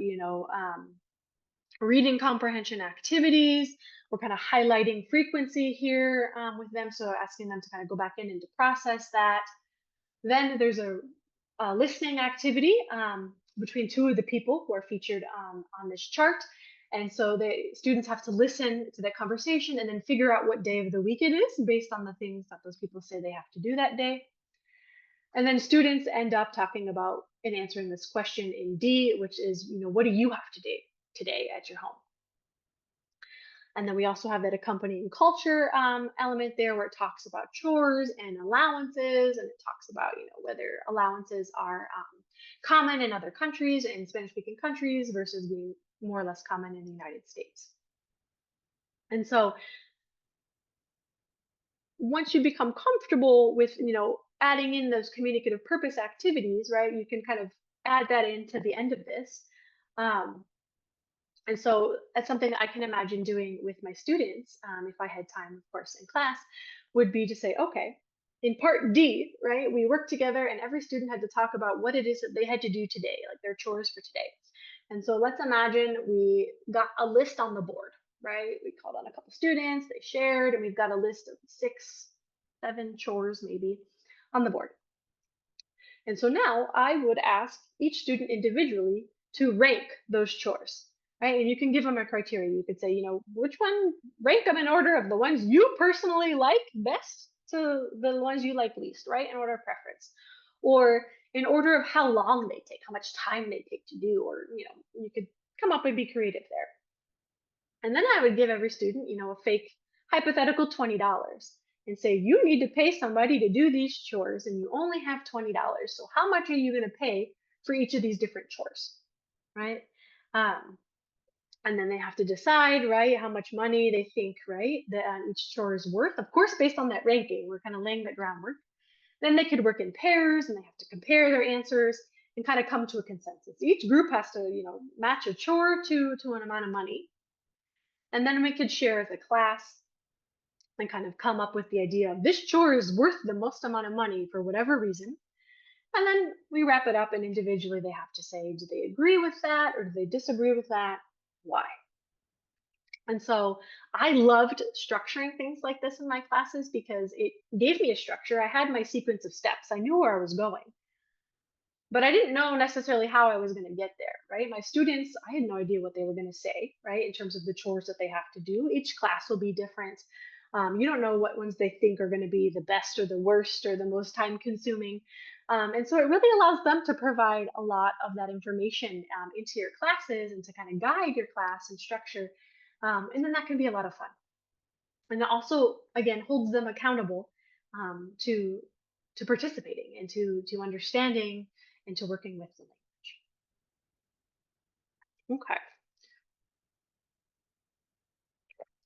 reading comprehension activities. We're kind of highlighting frequency here with them. So asking them to kind of go back in and to process that. Then there's a listening activity between two of the people who are featured on this chart. And so the students have to listen to that conversation and then figure out what day of the week it is based on the things that those people say they have to do that day. And then students end up talking about and answering this question in D, which is, what do you have to do today at your home? And then we also have that accompanying culture element there where it talks about chores and allowances, and it talks about, whether allowances are common in other countries, in Spanish-speaking countries, versus being more or less common in the United States. And so once you become comfortable with, adding in those communicative purpose activities, right, you can kind of add that into the end of this. Um, And so that's something that I can imagine doing with my students, if I had time, of course, in class, would be to say, okay, in part D, right, we worked together and every student had to talk about what it is that they had to do today, like their chores for today. And so let's imagine we got a list on the board, right? We called on a couple students, they shared, and we've got a list of 6, 7 chores maybe on the board. And so now I would ask each student individually to rank those chores, right? And you can give them a criteria. You could say, which one, rank them in order of the ones you personally like best to the ones you like least, right? In order of preference. Or in order of how long they take, how much time they take to do, or, you could come up and be creative there. And then I would give every student, a fake hypothetical $20 and say, you need to pay somebody to do these chores and you only have $20. So how much are you going to pay for each of these different chores? Right. Um, and then they have to decide, right, how much money they think, right, that each chore is worth. Of course, based on that ranking, we're kind of laying the groundwork. Then they could work in pairs and they have to compare their answers and kind of come to a consensus. Each group has to, match a chore to an amount of money. And then we could share as a class and kind of come up with the idea of this chore is worth the most amount of money for whatever reason. And then we wrap it up, and individually they have to say, do they agree with that or do they disagree with that? Why? And so I loved structuring things like this in my classes because it gave me a structure. I had my sequence of steps, I knew where I was going. But I didn't know necessarily how I was going to get there, right? My students, I had no idea what they were going to say, right? In terms of the chores that they have to do. Each class will be different. You don't know what ones they think are going to be the best or the worst or the most time consuming. And so it really allows them to provide a lot of that information into your classes and to kind of guide your class and structure. And then that can be a lot of fun. And it also, again, holds them accountable to participating and to understanding and to working with the language. Okay.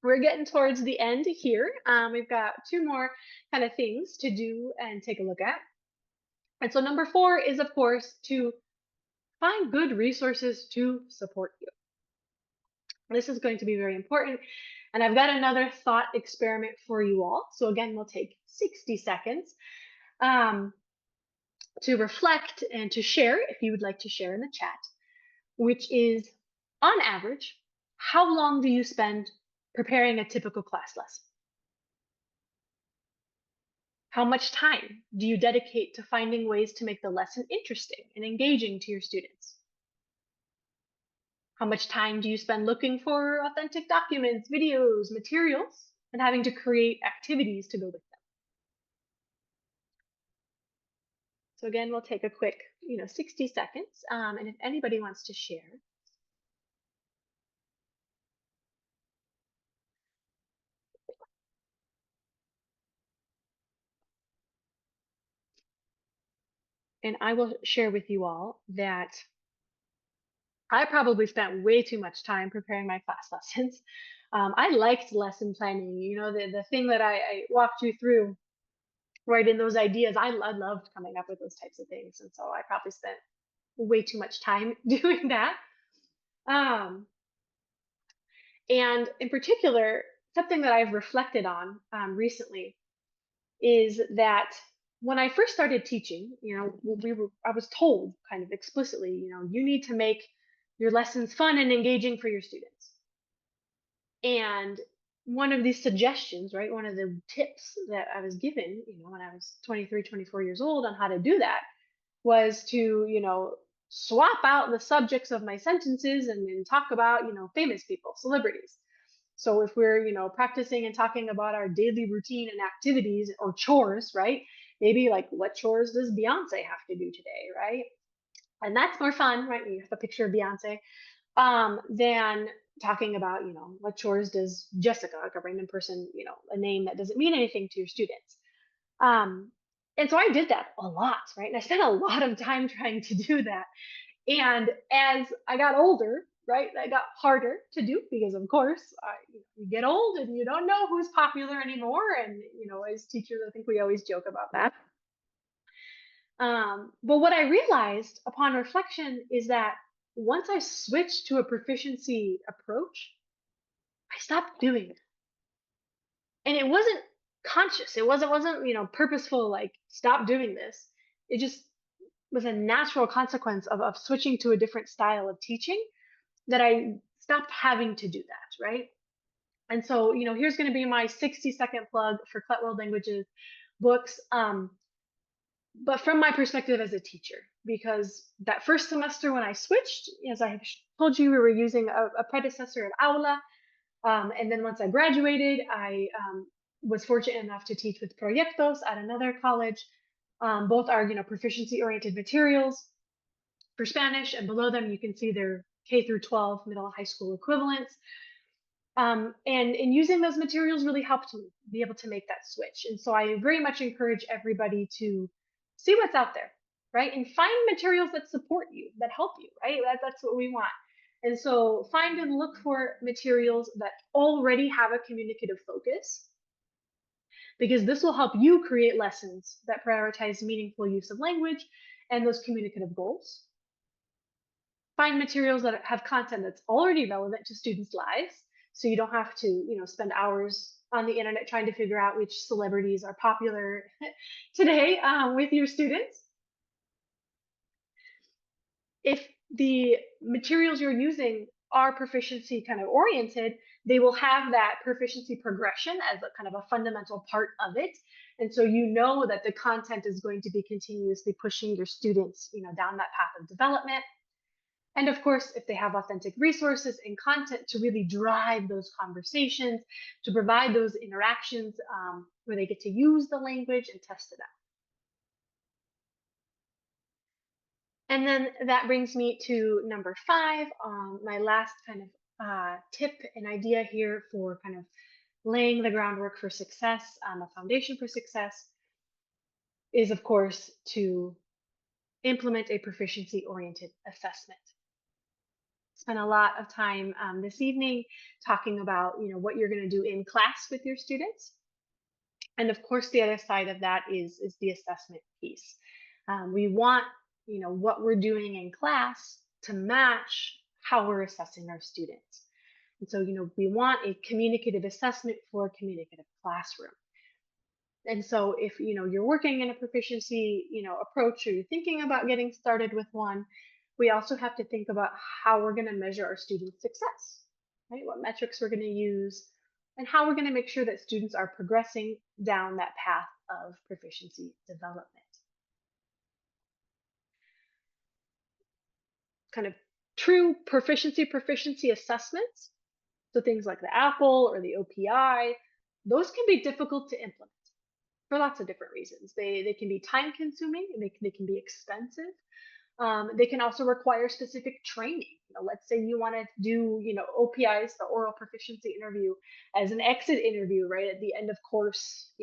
We're getting towards the end here. We've got two more kind of things to do and take a look at. And so, number four is, of course, to find good resources to support you. This is going to be very important. And I've got another thought experiment for you all. So, again, we'll take 60 seconds um, to reflect and to share if you would like to share in the chat, which is on average, how long do you spend preparing a typical class lesson? How much time do you dedicate to finding ways to make the lesson interesting and engaging to your students? How much time do you spend looking for authentic documents, videos, materials, and having to create activities to go with them? So again, we'll take a quick, 60 seconds. And if anybody wants to share, and I will share with you all that I probably spent way too much time preparing my class lessons. I liked lesson planning, the thing that I walked you through right in those ideas. I loved coming up with those types of things. And so I probably spent way too much time doing that. Um, and in particular, something that I've reflected on recently is that when I first started teaching, I was told kind of explicitly, you need to make your lessons fun and engaging for your students. And one of these suggestions, right, one of the tips that I was given, when I was 23, 24 years old on how to do that was to, swap out the subjects of my sentences and talk about, famous people, celebrities. So if we're, practicing and talking about our daily routine and activities or chores, right? Maybe like what chores does Beyonce have to do today, right? And that's more fun, right? You have a picture of Beyonce than talking about, what chores does Jessica, like a random person, a name that doesn't mean anything to your students. Um, and so I did that a lot, right? And I spent a lot of time trying to do that. And as I got older, right, that got harder to do because, of course, you get old and you don't know who's popular anymore. And, as teachers, I think we always joke about that. But what I realized upon reflection is that once I switched to a proficiency approach, I stopped doing it. And it wasn't conscious. It wasn't, purposeful, like stop doing this. It just was a natural consequence of switching to a different style of teaching that I stopped having to do that, right? And so, here's going to be my 60-second plug for Clet World Languages books. But from my perspective as a teacher, because that first semester when I switched, as I have told you, we were using a predecessor of Aula. And then once I graduated, I was fortunate enough to teach with Proyectos at another college. Both are, proficiency-oriented materials for Spanish, and below them you can see their K through 12 middle and high school equivalents. And using those materials really helped me be able to make that switch. And so I very much encourage everybody to see what's out there, right? And find materials that support you, that help you, right? That's what we want. And so find and look for materials that already have a communicative focus, because this will help you create lessons that prioritize meaningful use of language and those communicative goals. Find materials that have content that's already relevant to students' lives, so you don't have to, spend hours on the internet trying to figure out which celebrities are popular today with your students. If the materials you're using are proficiency kind of oriented, they will have that proficiency progression as a kind of a fundamental part of it. And so you know that the content is going to be continuously pushing your students, down that path of development. And of course, if they have authentic resources and content to really drive those conversations, to provide those interactions where they get to use the language and test it out. And then that brings me to number five, my last kind of tip and idea here for kind of laying the groundwork for success, a foundation for success, is of course to implement a proficiency oriented assessment. spend a lot of time this evening talking about what you're going to do in class with your students. And of course, the other side of that is the assessment piece. We want what we're doing in class to match how we're assessing our students. And so we want a communicative assessment for a communicative classroom. And so if you're working in a proficiency approach, or you're thinking about getting started with one, we also have to think about how we're going to measure our students' success, right? What metrics we're going to use, and how we're going to make sure that students are progressing down that path of proficiency development. Kind of true proficiency assessments, so things like the Apple or the OPI, those can be difficult to implement for lots of different reasons. They can be time consuming, and they can be expensive. They can also require specific training. Let's say you want to do, OPIs, the oral proficiency interview, as an exit interview, right at the end of course,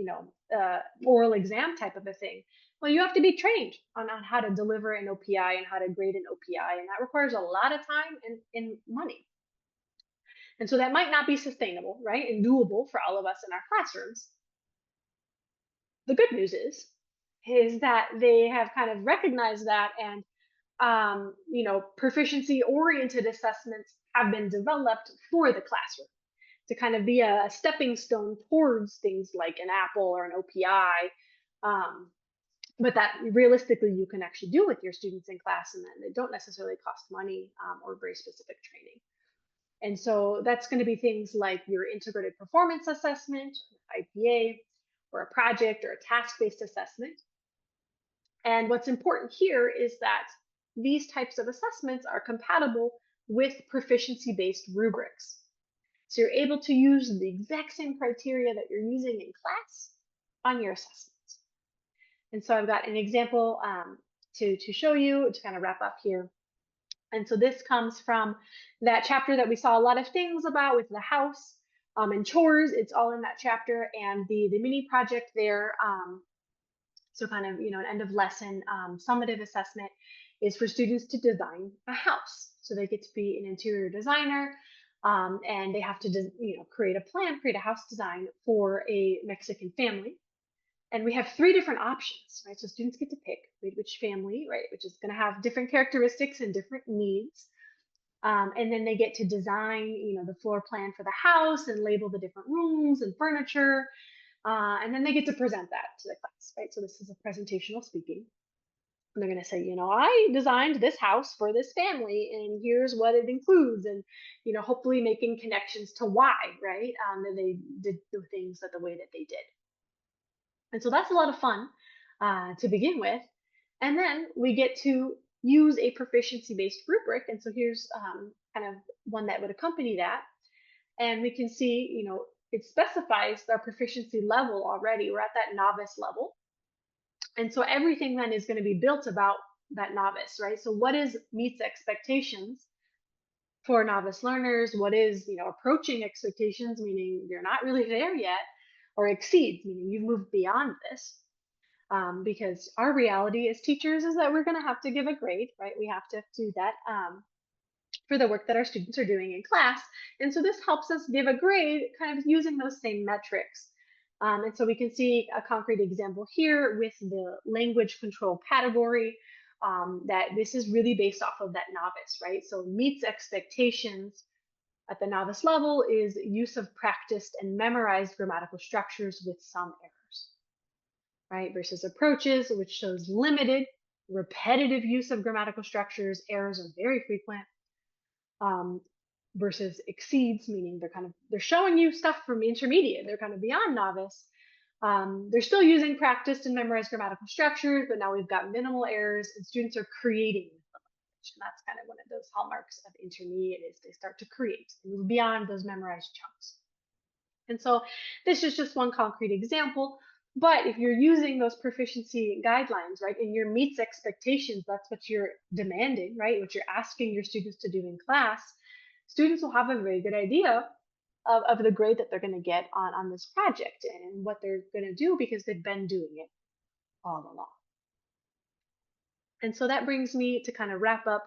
oral exam type of a thing. Well, you have to be trained on how to deliver an OPI and how to grade an OPI, and that requires a lot of time and money. And so that might not be sustainable, right, and doable for all of us in our classrooms. The good news is that they have kind of recognized that, and proficiency-oriented assessments have been developed for the classroom to kind of be a stepping stone towards things like an Apple or an OPI, but that realistically you can actually do with your students in class, and then they don't necessarily cost money or very specific training. And so that's going to be things like your integrated performance assessment, IPA, or a project or a task-based assessment. And what's important here is that these types of assessments are compatible with proficiency-based rubrics. So you're able to use the exact same criteria that you're using in class on your assessments. And so I've got an example to show you to kind of wrap up here. And so this comes from that chapter that we saw a lot of things about with the house and chores. It's all in that chapter, and the mini project there. So kind of, an end of lesson summative assessment is for students to design a house. So they get to be an interior designer, and they have to, create a house design for a Mexican family. And we have 3 different options, right? So students get to pick which family, right, which is going to have different characteristics and different needs. And then they get to design, the floor plan for the house and label the different rooms and furniture. And then they get to present that to the class, right? So this is a presentational speaking. And they're going to say, I designed this house for this family, and here's what it includes, and hopefully making connections to why, right? That they did the things the way that they did. And so that's a lot of fun to begin with. And then we get to use a proficiency-based rubric. And so here's kind of one that would accompany that. And we can see, it specifies our proficiency level already. We're at that novice level. And so everything then is going to be built about that novice, right? So what is meets expectations for novice learners? What is, approaching expectations, meaning you're not really there yet, or exceeds, meaning you've moved beyond this. Because our reality as teachers is that we're going to have to give a grade, right? We have to do that for the work that our students are doing in class. And so this helps us give a grade kind of using those same metrics. And so we can see a concrete example here with the language control category, that this is really based off of that novice, right? So meets expectations at the novice level is use of practiced and memorized grammatical structures with some errors, right? Versus approaches, which shows limited, repetitive use of grammatical structures, errors are very frequent. Versus exceeds, meaning they're showing you stuff from intermediate, they're kind of beyond novice. They're still using practiced and memorized grammatical structures, but now we've got minimal errors, and students are creating with the language. And that's kind of one of those hallmarks of intermediate, is they start to create and move beyond those memorized chunks. And so this is just one concrete example. But if you're using those proficiency guidelines, right, and your meets expectations, that's what you're demanding, right, what you're asking your students to do in class, students will have a very good idea of the grade that they're going to get on this project and what they're going to do, because they've been doing it all along. And so that brings me to kind of wrap up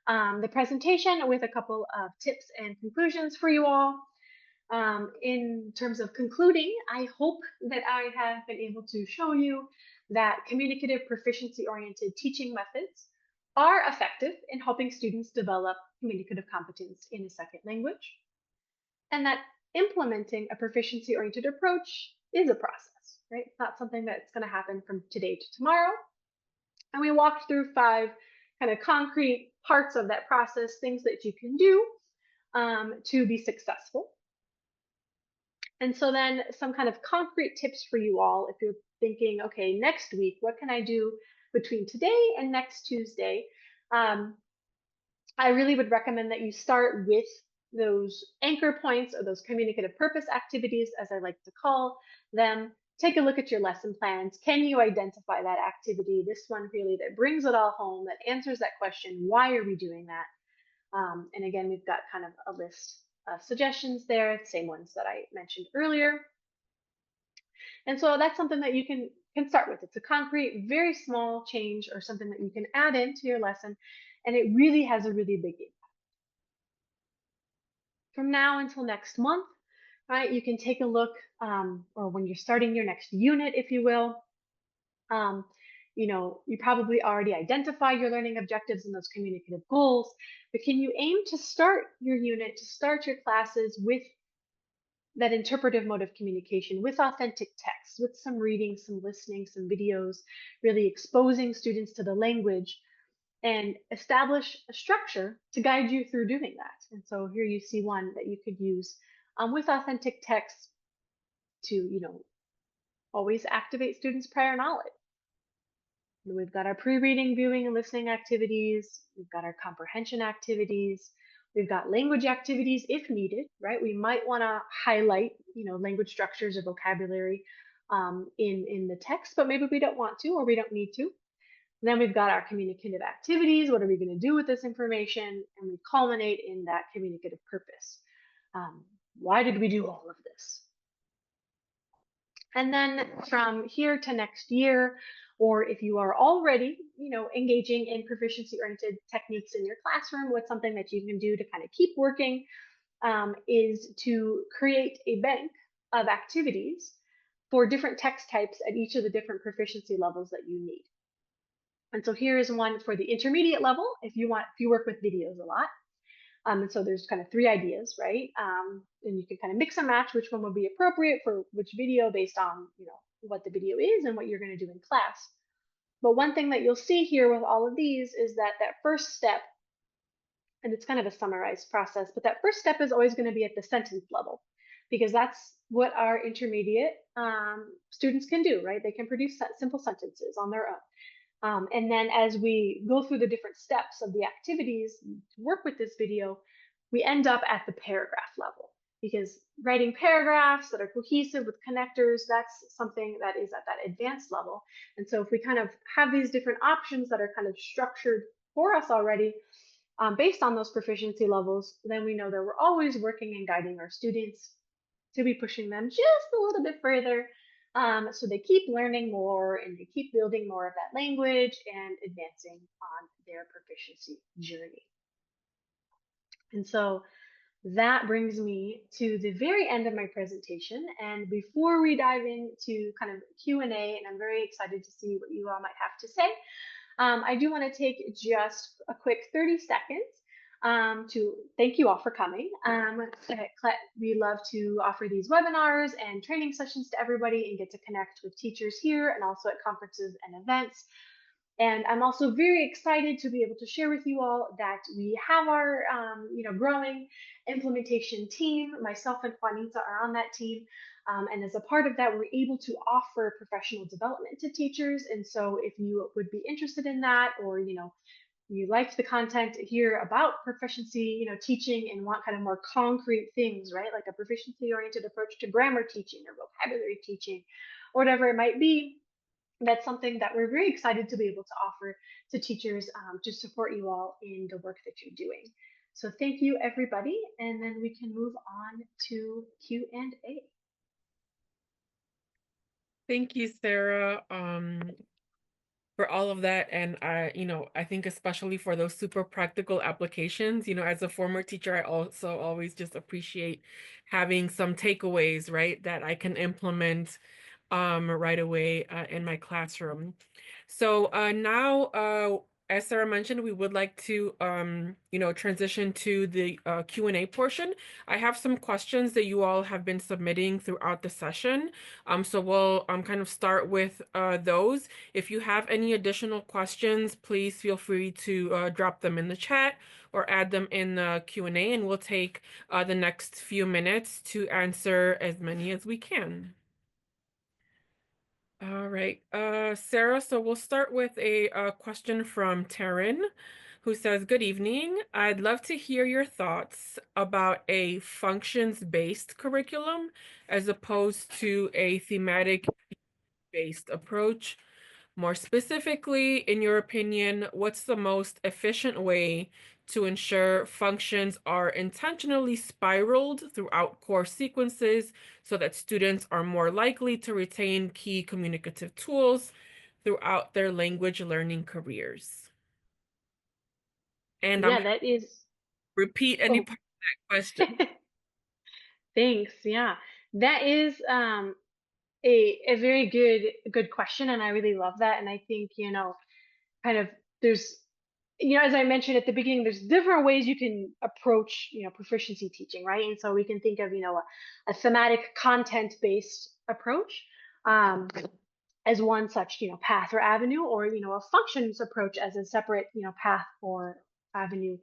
the presentation with a couple of tips and conclusions for you all. In terms of concluding, I hope that I have been able to show you that communicative proficiency oriented teaching methods are effective in helping students develop communicative competence in a second language, and that implementing a proficiency oriented approach is a process, right? It's not something that's going to happen from today to tomorrow. And we walked through 5 kind of concrete parts of that process, things that you can do to be successful. And so then some kind of concrete tips for you all if you're thinking, okay, next week, what can I do between today and next Tuesday? Um, I really would recommend that you start with those anchor points or those communicative purpose activities, as I like to call them. Take a look at your lesson plans. Can you identify that activity, this one really that brings it all home, that answers that question, why are we doing that? And again, we've got kind of a list of suggestions there, same ones that I mentioned earlier. And so that's something that you can start with. It's a concrete, very small change or something that you can add into your lesson, and it really has a really big impact. From now until next month, right, you can take a look, or when you're starting your next unit, if you will. Um, you probably already identify your learning objectives and those communicative goals, but can you aim to start your unit, to start your classes with that interpretive mode of communication, with authentic text, with some reading, some listening, some videos, really exposing students to the language and establish a structure to guide you through doing that. And so here you see one that you could use with authentic text to, always activate students' prior knowledge. We've got our pre-reading, viewing, and listening activities. We've got our comprehension activities. We've got language activities if needed, right? We might want to highlight, language structures or vocabulary in the text, but maybe we don't want to or we don't need to. And then we've got our communicative activities. What are we going to do with this information? And we culminate in that communicative purpose. Why did we do all of this? And then from here to next year, or if you are already, engaging in proficiency-oriented techniques in your classroom, what's something that you can do to kind of keep working is to create a bank of activities for different text types at each of the different proficiency levels that you need. And so here is one for the intermediate level if you work with videos a lot. And so there's kind of 3 ideas, right? And you can kind of mix and match which one would be appropriate for which video based on, what the video is and what you're going to do in class. But one thing that you'll see here with all of these is that first step, and it's kind of a summarized process, but that first step is always going to be at the sentence level because that's what our intermediate students can do, right? They can produce simple sentences on their own. And then as we go through the different steps of the activities to work with this video, we end up at the paragraph level because writing paragraphs that are cohesive with connectors, that's something that is at that advanced level. And so if we kind of have these different options that are kind of structured for us already based on those proficiency levels, then we know that we're always working and guiding our students to be pushing them just a little bit further so they keep learning more and they keep building more of that language and advancing on their proficiency journey. And so that brings me to the very end of my presentation. And before we dive into kind of Q&A, and I'm very excited to see what you all might have to say, I do want to take just a quick 30 seconds to thank you all for coming. We love to offer these webinars and training sessions to everybody and get to connect with teachers here and also at conferences and events. And I'm also very excited to be able to share with you all that we have our growing implementation team. Myself and Juanita are on that team. And as a part of that, we're able to offer professional development to teachers. And so if you would be interested in that, or you liked the content here about proficiency, teaching and want kind of more concrete things, right? Like a proficiency oriented approach to grammar teaching or vocabulary teaching, or whatever it might be, that's something that we're very excited to be able to offer to teachers to support you all in the work that you're doing. So thank you, everybody. And then we can move on to Q&A. Thank you, Sarah, for all of that. And I think especially for those super practical applications, as a former teacher, I also always just appreciate having some takeaways, right, that I can implement right away in my classroom. So now, as Sarah mentioned, we would like to, transition to the Q&A portion. I have some questions that you all have been submitting throughout the session. So we'll kind of start with those. If you have any additional questions, please feel free to drop them in the chat or add them in the Q&A, and we'll take the next few minutes to answer as many as we can. All right, Sarah, so we'll start with a question from Taryn, who says, Good evening. I'd love to hear your thoughts about a functions-based curriculum as opposed to a thematic-based approach. More specifically, in your opinion, what's the most efficient way to ensure functions are intentionally spiraled throughout course sequences so that students are more likely to retain key communicative tools throughout their language learning careers? And I'm Yeah, happy that is. to repeat any Oh, part of that question. thanks. Yeah, that is a very good question, and I really love that. And I think kind of there's as I mentioned at the beginning, there's different ways you can approach proficiency teaching, right? And so we can think of a thematic content based approach. Um, as one such path or avenue, or a functions approach as a separate path or avenue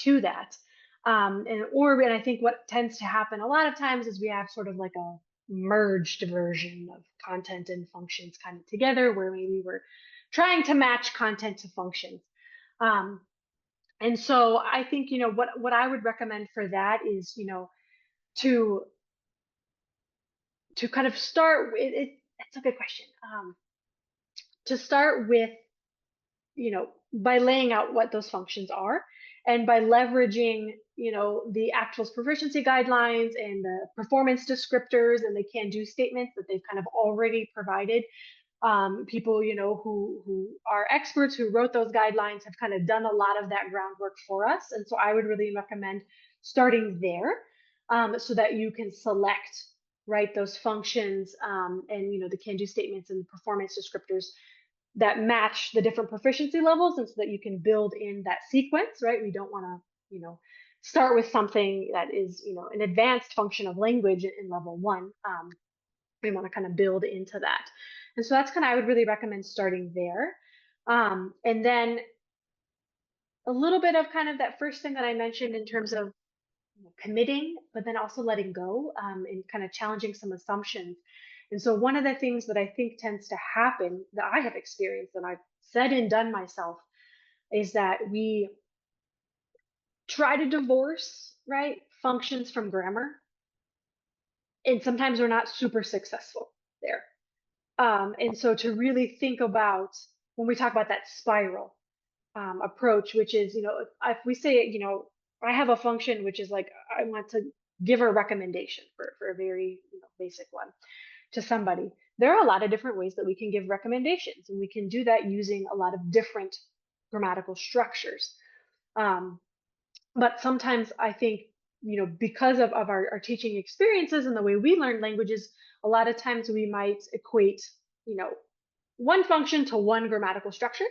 to that. And I think what tends to happen a lot of times is we have sort of like a merged version of content and functions kind of together, where maybe we're trying to match content to functions. Um, and so I think what I would recommend for that is to kind of start it's a good question. To start with, by laying out what those functions are, and by leveraging the actual proficiency guidelines and the performance descriptors and the can do statements that they've kind of already provided. People who are experts who wrote those guidelines have kind of done a lot of that groundwork for us, and so I would really recommend starting there, so that you can select, right, those functions, and the can do statements and performance descriptors that match the different proficiency levels, and so that you can build in that sequence, right? We don't want to start with something that is an advanced function of language in level one. We want to kind of build into that. And so that's kind of, I would really recommend starting there. And then a little bit of kind of that first thing that I mentioned in terms of committing, but then also letting go, and kind of challenging some assumptions. And so one of the things that I think tends to happen, that I have experienced and I've said and done myself, is that we try to divorce, right, functions from grammar. And sometimes we're not super successful there. And so to really think about, when we talk about that spiral approach, which is, if we say, I have a function which is like, I want to give a recommendation for a very basic one to somebody. There are a lot of different ways that we can give recommendations, and we can do that using a lot of different grammatical structures. Um, but sometimes I think, because of our teaching experiences and the way we learn languages, a lot of times we might equate, one function to one grammatical structure,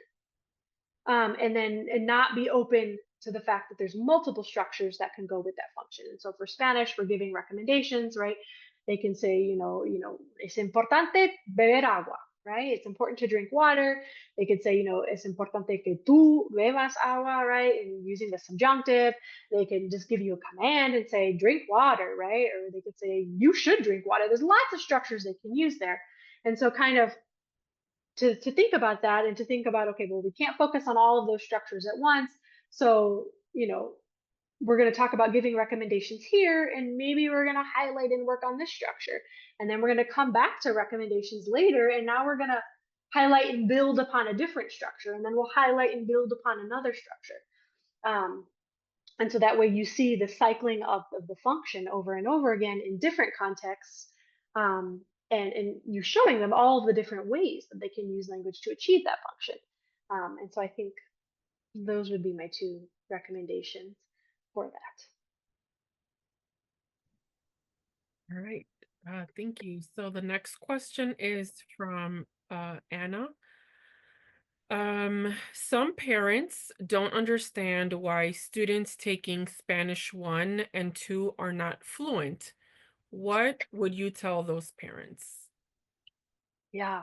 and not be open to the fact that there's multiple structures that can go with that function. And so for Spanish, for giving recommendations, right, they can say, es importante beber agua, right? It's important to drink water. They could say, es importante que tú bebas agua, right? And using the subjunctive, they can just give you a command and say, drink water, right? Or they could say, you should drink water. There's lots of structures they can use there. And so kind of to think about that, and to think about, okay, well, we can't focus on all of those structures at once. So, we're going to talk about giving recommendations here, and maybe we're going to highlight and work on this structure. And then we're going to come back to recommendations later, and now we're going to highlight and build upon a different structure. And then we'll highlight and build upon another structure. And so that way you see the cycling of the function over and over again in different contexts, and you showing them all the different ways that they can use language to achieve that function. And so I think those would be my two recommendations for that. All right. Thank you. So the next question is from Anna. Some parents don't understand why students taking Spanish 1 and 2 are not fluent. What would you tell those parents? Yeah.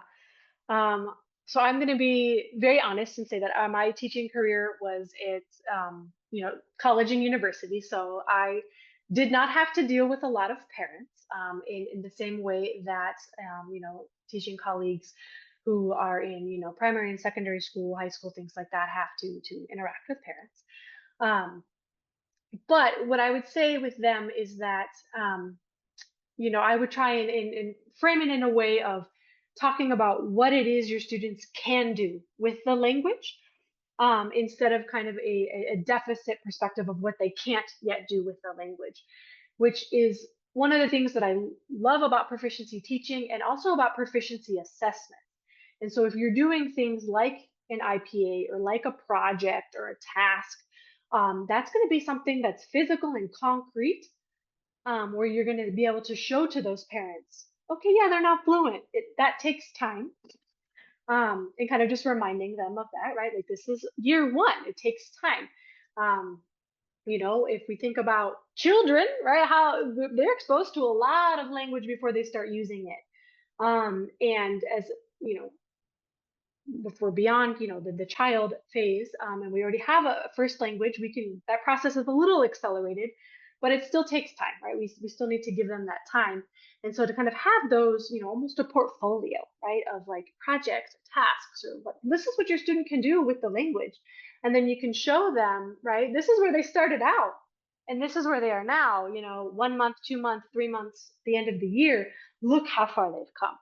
Um, so I'm going to be very honest and say that my teaching career was at, college and university. So I did not have to deal with a lot of parents in the same way that, teaching colleagues who are in, primary and secondary school, high school, things like that have to interact with parents. Um, but what I would say with them is that, I would try and frame it in a way of talking about what it is your students can do with the language, instead of kind of a deficit perspective of what they can't yet do with the language, which is one of the things that I love about proficiency teaching and also about proficiency assessment. And so if you're doing things like an IPA or like a project or a task, that's going to be something that's physical and concrete, where you're going to be able to show to those parents, okay, yeah, they're not fluent. That takes time, and kind of just reminding them of that, right? Like this is year one, it takes time. Um, if we think about children, right, how they're exposed to a lot of language before they start using it. And as you know, if we're beyond the child phase, and we already have a first language, we can, that process is a little accelerated, but it still takes time, right? We still need to give them that time. And so to kind of have those, almost a portfolio, right, of like projects or tasks, or what, this is what your student can do with the language, and then you can show them, right, this is where they started out and this is where they are now, 1 month, 2 months, 3 months, the end of the year, look how far they've come,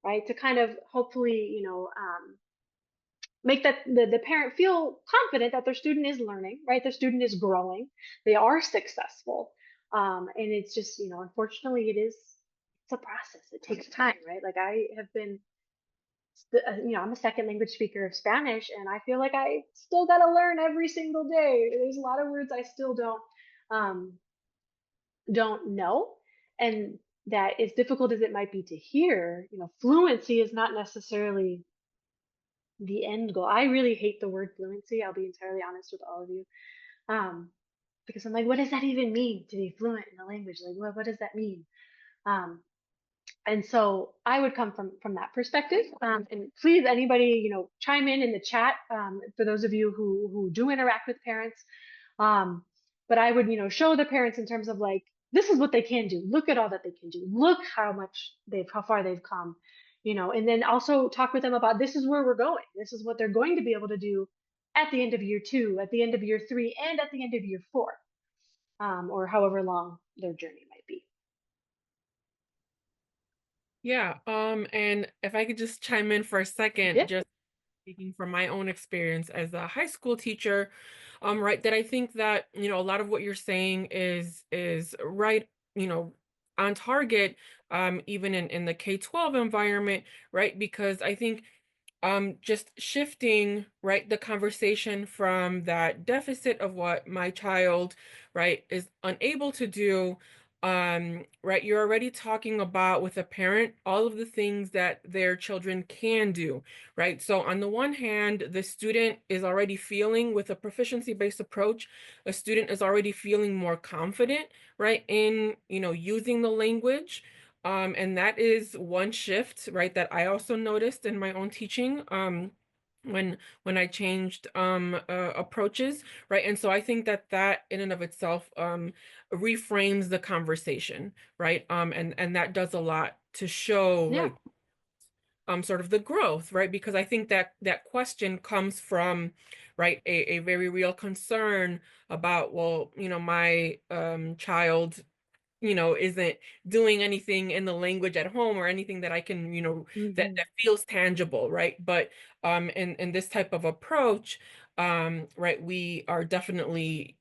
right? To kind of hopefully, make that the parent feel confident that their student is learning, right? The student is growing, they are successful. And it's just, unfortunately, it's a process. It takes time, right? Like I have been, I'm a second language speaker of Spanish, and I feel like I still got to learn every single day. There's a lot of words I still um, don't know, and that as difficult as it might be to hear, fluency is not necessarily the end goal. I really hate the word fluency. I'll be entirely honest with all of you. Um, because I'm like, what does that even mean to be fluent in a language? Like, what does that mean? Um, and so I would come from that perspective. And please, anybody, chime in the chat, for those of you who do interact with parents. Um, but I would, show the parents in terms of like, this is what they can do. Look at all that they can do. Look how far they've come, and then also talk with them about this is where we're going. This is what they're going to be able to do at the end of year two, at the end of year three, and at the end of year four, or however long their journey might be. Yeah, and if I could just chime in for a second, Yeah. just speaking from my own experience as a high school teacher, right, that I think that, a lot of what you're saying is right, on target, even in the K-12 environment, right? Because I think just shifting, right, the conversation from that deficit of what my child, right, is unable to do, right, you're already talking about with a parent all of the things that their children can do, right? So on the one hand, the student is already feeling, with a proficiency based approach, a student is already feeling more confident, right, in using the language, and that is one shift, right, that I also noticed in my own teaching, when I changed approaches, right? And so I think that that in and of itself reframes the conversation, right? And that does a lot to show, Yeah. right, sort of the growth, right? Because I think that that question comes from, right, a very real concern about, well, my child, isn't doing anything in the language at home or anything that I can, that Hmm. feels tangible, right? But in this type of approach, right, we are definitely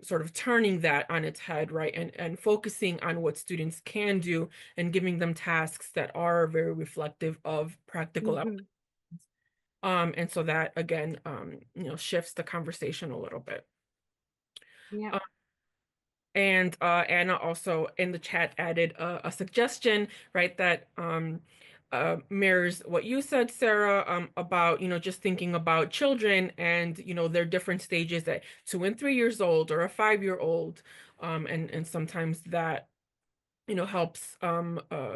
sort of turning that on its head, right? And focusing on what students can do and giving them tasks that are very reflective of practical outcomes. Hmm. And so that again, shifts the conversation a little bit. Yeah. And Anna also in the chat added a suggestion, right, that mirrors what you said, Sarah, about, just thinking about children and, their different stages at 2 and 3 years old or a 5 year old. And sometimes that, helps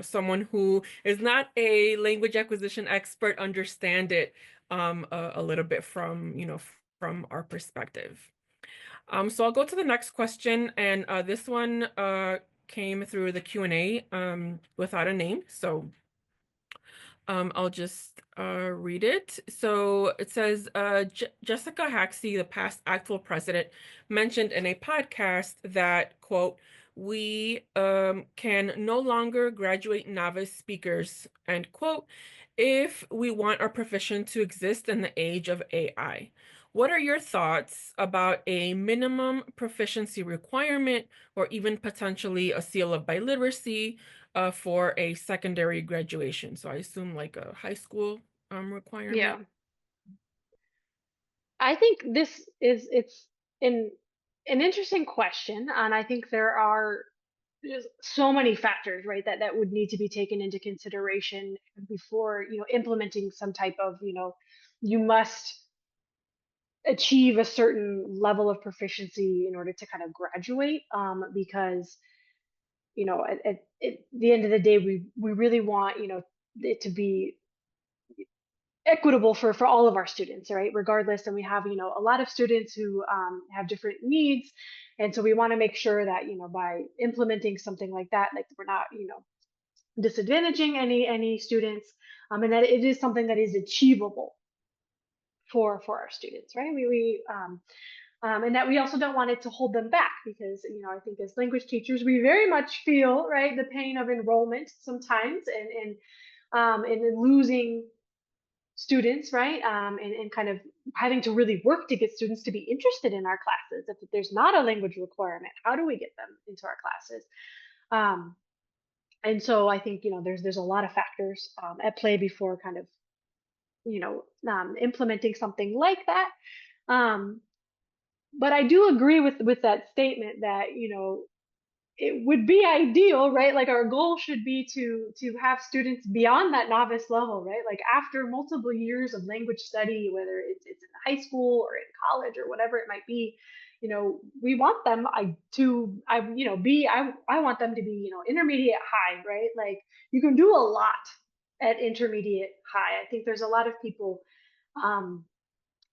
someone who is not a language acquisition expert understand it a little bit from, from our perspective. So I'll go to the next question, and this one came through the Q&A without a name. So I'll just read it. So it says, Jessica Haxey, the past actual president, mentioned in a podcast that, quote, we can no longer graduate novice speakers, end quote, if we want our profession to exist in the age of AI. What are your thoughts about a minimum proficiency requirement or even potentially a seal of biliteracy for a secondary graduation? So I assume like a high school requirement. Yeah. I think this is it's an an interesting question, and I think there are just so many factors, right, that would need to be taken into consideration before, implementing some type of, you must achieve a certain level of proficiency in order to kind of graduate, because, at the end of the day, we really want, it to be equitable for all of our students, right, regardless. And we have, a lot of students who have different needs, and so we want to make sure that, by implementing something like that, like we're not, disadvantaging any students, and that it is something that is achievable for our students, right? And that we also don't want it to hold them back, because, I think as language teachers we very much feel, right, the pain of enrollment sometimes, and then losing students, right, and kind of having to really work to get students to be interested in our classes. If there's not a language requirement, how do we get them into our classes? um, and so I think, there's a lot of factors at play before kind of, implementing something like that. um, but I do agree with that statement that, it would be ideal, right? Like our goal should be to have students beyond that novice level, right? Like after multiple years of language study, whether it's in high school or in college or whatever it might be, we want them I be I want them to be, intermediate high, right? Like you can do a lot at intermediate high. I think there's a lot of people um,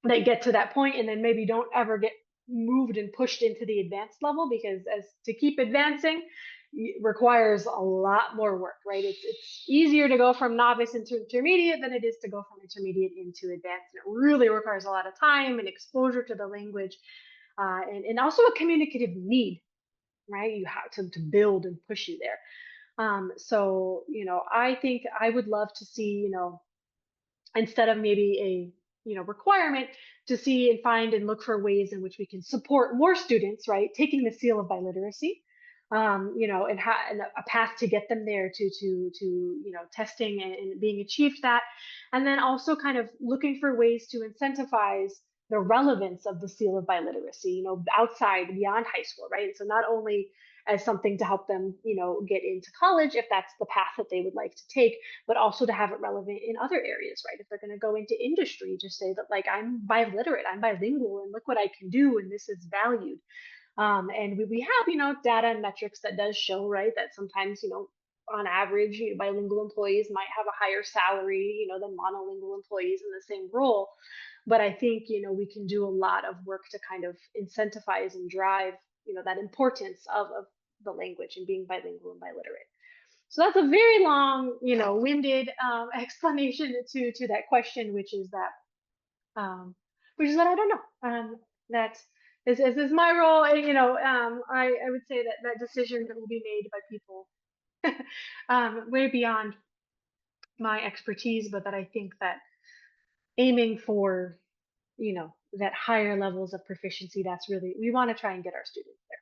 that get to that point and then maybe don't ever get moved and pushed into the advanced level, because as to keep advancing requires a lot more work, right? It's easier to go from novice into intermediate than it is to go from intermediate into advanced, and it really requires a lot of time and exposure to the language, and also a communicative need, right? You have to build and push you there. So, I think I would love to see, instead of maybe a, requirement, to see and find and look for ways in which we can support more students, right, taking the seal of biliteracy, and a path to get them there, to testing and being achieved that, and then also kind of looking for ways to incentivize the relevance of the seal of biliteracy, outside beyond high school, right? So not only as something to help them, get into college if that's the path that they would like to take, but also to have it relevant in other areas, right? If they're going to go into industry, just say that, like, I'm biliterate, I'm bilingual, and look what I can do, and this is valued. And we have, data and metrics that does show, right, that sometimes, on average, bilingual employees might have a higher salary, than monolingual employees in the same role. But I think, we can do a lot of work to kind of incentivize and drive, that importance of the language and being bilingual and biliterate. So that's a very long, winded explanation to that question, which is that I don't know. That is my role. And, I would say that that decision that will be made by people way beyond my expertise, but that I think that aiming for, that higher levels of proficiency, that's really, we want to try and get our students there.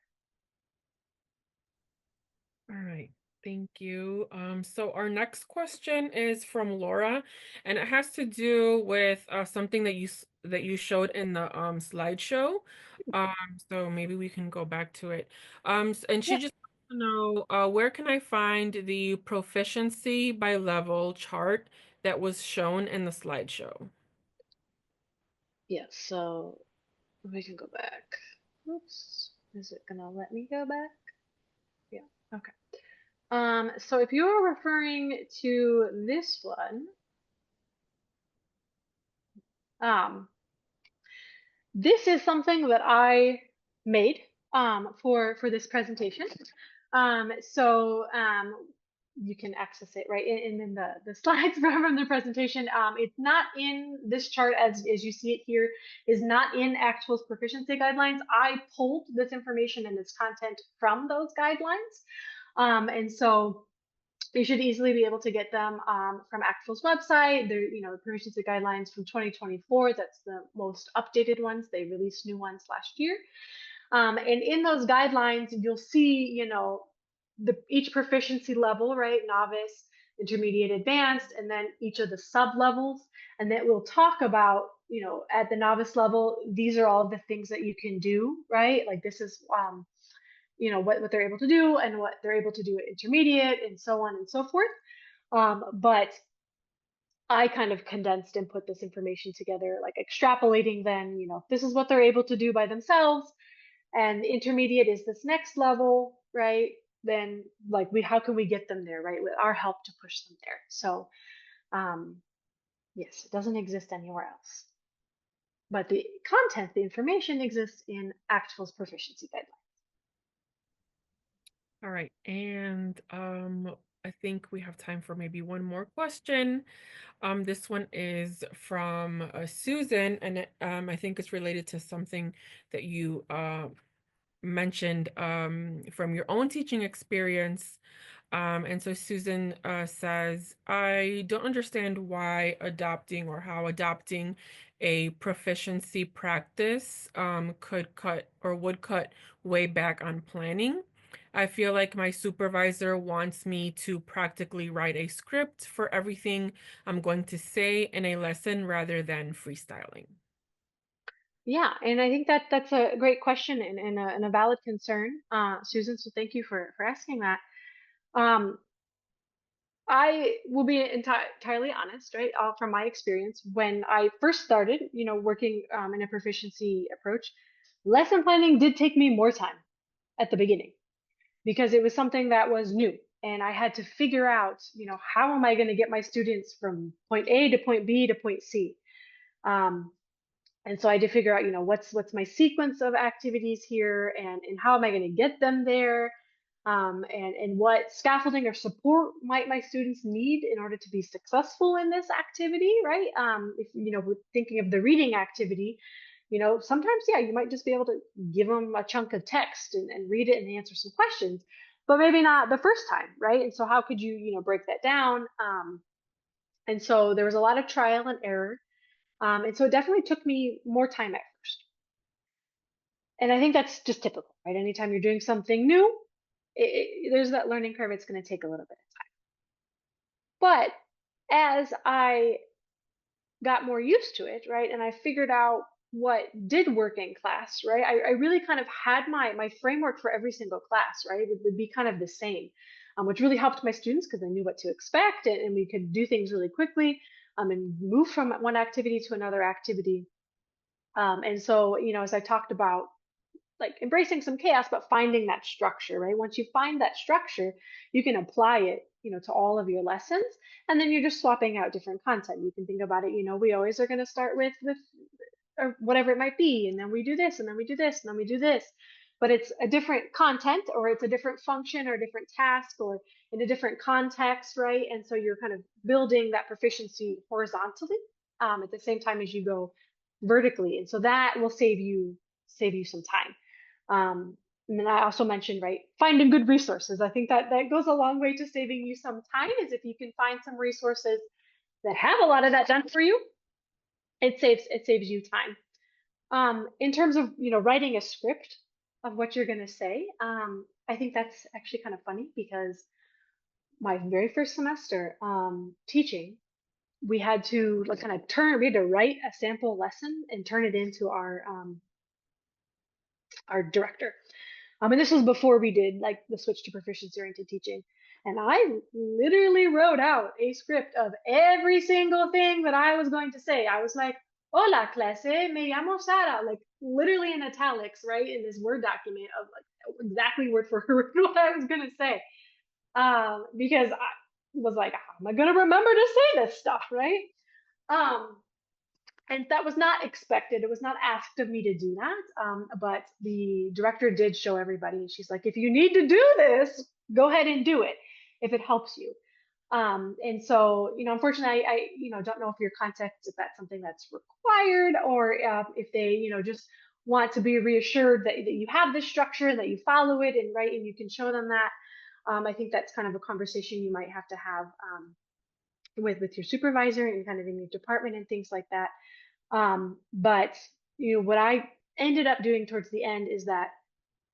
All right. Thank you. So our next question is from Laura, and it has to do with something that that you showed in the slideshow. Um, so maybe we can go back to it. And she Yeah. just wants to know where can I find the proficiency by level chart that was shown in the slideshow? Yeah, so we can go back. Oops. Is it gonna let me go back? Yeah. Okay. So if you're referring to this one, um, this is something that I made for this presentation. You can access it right in the slides from the presentation. It's not in this chart as you see it here, is not in Actual's proficiency guidelines. I pulled this information and this content from those guidelines. And so you should easily be able to get them from Actual's website. They're, the proficiency guidelines from 2024. That's the most updated ones. They released new ones last year. And in those guidelines, you'll see, each proficiency level, right? Novice, intermediate, advanced, and then each of the sub levels. And then we'll talk about, at the novice level, these are all of the things that you can do, right? Like this is, what they're able to do and what they're able to do at intermediate and so on and so forth. But I kind of condensed and put this information together, like extrapolating then, this is what they're able to do by themselves. And intermediate is this next level, right? Then like how can we get them there, right? With our help to push them there. So um, yes, it doesn't exist anywhere else. But the content, the information exists in Actual's proficiency guidelines. All right, and I think we have time for maybe one more question. This one is from Susan, and I think it's related to something that you mentioned from your own teaching experience. And so Susan says, I don't understand why adopting or how adopting a proficiency practice could cut or would cut way back on planning. I feel like my supervisor wants me to practically write a script for everything I'm going to say in a lesson rather than freestyling. Yeah, and I think that's a great question and a valid concern, Susan. So thank you for asking that. Um, I will be entirely honest, right? From my experience, when I first started, working in a proficiency approach, lesson planning did take me more time at the beginning because it was something that was new, and I had to figure out, how am I going to get my students from point A to point B to point C. Um, and so I had to figure out, what's my sequence of activities here, and how am I going to get them there, and what scaffolding or support might my students need in order to be successful in this activity, right? If we're thinking of the reading activity, sometimes, yeah, you might just be able to give them a chunk of text and read it and answer some questions, but maybe not the first time, right? And so how could you, break that down? And so there was a lot of trial and error, and so it definitely took me more time at first. And I think that's just typical, right? Anytime you're doing something new, there's that learning curve. It's going to take a little bit of time. But as I got more used to it, right, and I figured out what did work in class, right, I really kind of had my framework for every single class, right, would be kind of the same, which really helped my students because I knew what to expect, and we could do things really quickly, and move from one activity to another activity. And so, as I talked about, like embracing some chaos, but finding that structure, right? Once you find that structure, you can apply it, to all of your lessons, and then you're just swapping out different content. You can think about it, we always are going to start with or whatever it might be, and then we do this, and then we do this, and then we do this. But it's a different content, or it's a different function, or a different task, or in a different context, right? And so you're kind of building that proficiency horizontally at the same time as you go vertically, and so that will save you some time. And then I also mentioned, right, finding good resources. I think that goes a long way to saving you some time, is if you can find some resources that have a lot of that done for you, it saves you time. In terms of, writing a script of what you're going to say, I think that's actually kind of funny because my very first semester teaching, we had to like kind of turn, we had to write a sample lesson and turn it into our director. And this was before we did like the switch to proficiency oriented teaching. And I literally wrote out a script of every single thing that I was going to say. I was like, "Hola, clase, me llamo Sara," like literally in italics, right, in this Word document of like exactly word for word what I was going to say. Because I was like, "How am I going to remember to say this stuff?" Right? Um, and that was not expected. It was not asked of me to do that. But the director did show everybody, and she's like, if you need to do this, go ahead and do it if it helps you. And so, unfortunately, I don't know if your context, if that's something that's required, or if they, just want to be reassured that you have this structure and that you follow it and right, and you can show them that. I think that's kind of a conversation you might have to have with your supervisor and kind of in your department and things like that. But what I ended up doing towards the end is that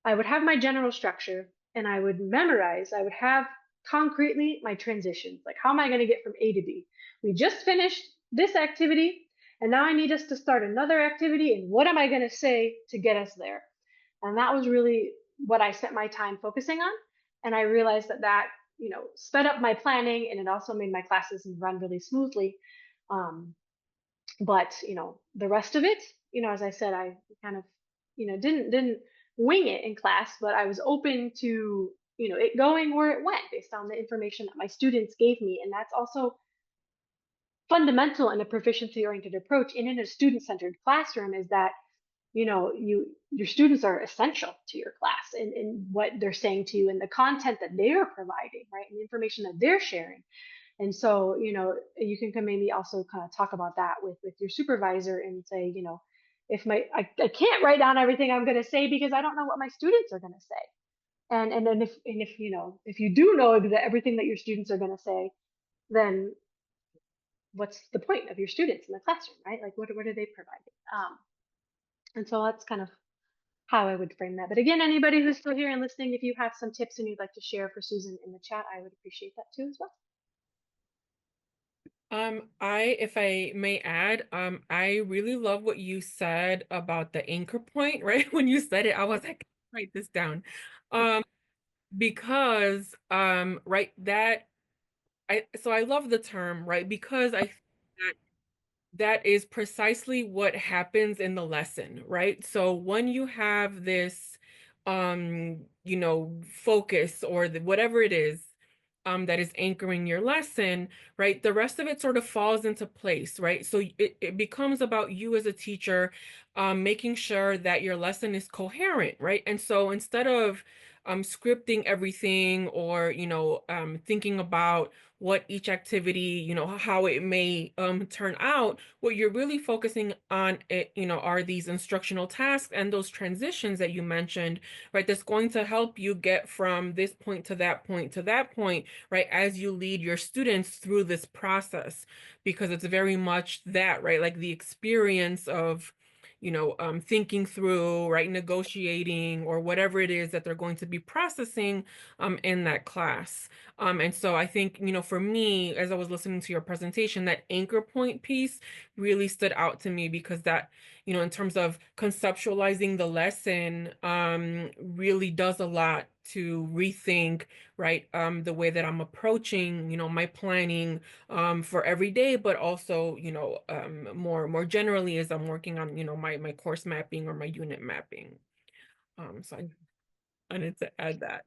I would have my general structure and I would memorize, I would have concretely my transitions. Like, how am I going to get from A to B? We just finished this activity and now I need us to start another activity. And what am I going to say to get us there? And that was really what I spent my time focusing on. And I realized that sped up my planning and it also made my classes run really smoothly. Um, but the rest of it, as I said, I kind of didn't wing it in class, but I was open to it going where it went based on the information that my students gave me. And that's also fundamental in a proficiency oriented approach and in a student centered classroom, is that your students are essential to your class and what they're saying to you and the content that they're providing, right, and the information that they're sharing. And so, you can maybe also kind of talk about that with your supervisor and say, if I can't write down everything I'm going to say because I don't know what my students are going to say. And then if if you do know everything that your students are going to say, then what's the point of your students in the classroom, right? Like what are they providing? And so that's kind of how I would frame that. But again, anybody who's still here and listening, if you have some tips and you'd like to share for Susan in the chat, I would appreciate that too as well. If I may add, I really love what you said about the anchor point, right? When you said it, I was like, write this down. Um, because, right, so I love the term, right? Because I think that that is precisely what happens in the lesson, right? So when you have this, focus or whatever it is, that is anchoring your lesson, right? The rest of it sort of falls into place, right? So it becomes about you as a teacher, making sure that your lesson is coherent, right? And so instead of scripting everything or, thinking about what each activity, how it may turn out, what you're really focusing on, are these instructional tasks and those transitions that you mentioned, right? That's going to help you get from this point to that point to that point, right? As you lead your students through this process, because it's very much that, right? Like the experience of thinking through, right, negotiating or whatever it is that they're going to be processing in that class. And so I think, for me, as I was listening to your presentation, that anchor point piece really stood out to me because that, in terms of conceptualizing the lesson, really does a lot to rethink, right, the way that I'm approaching, my planning for every day, but also, more generally as I'm working on, my course mapping or my unit mapping. So I wanted to add that.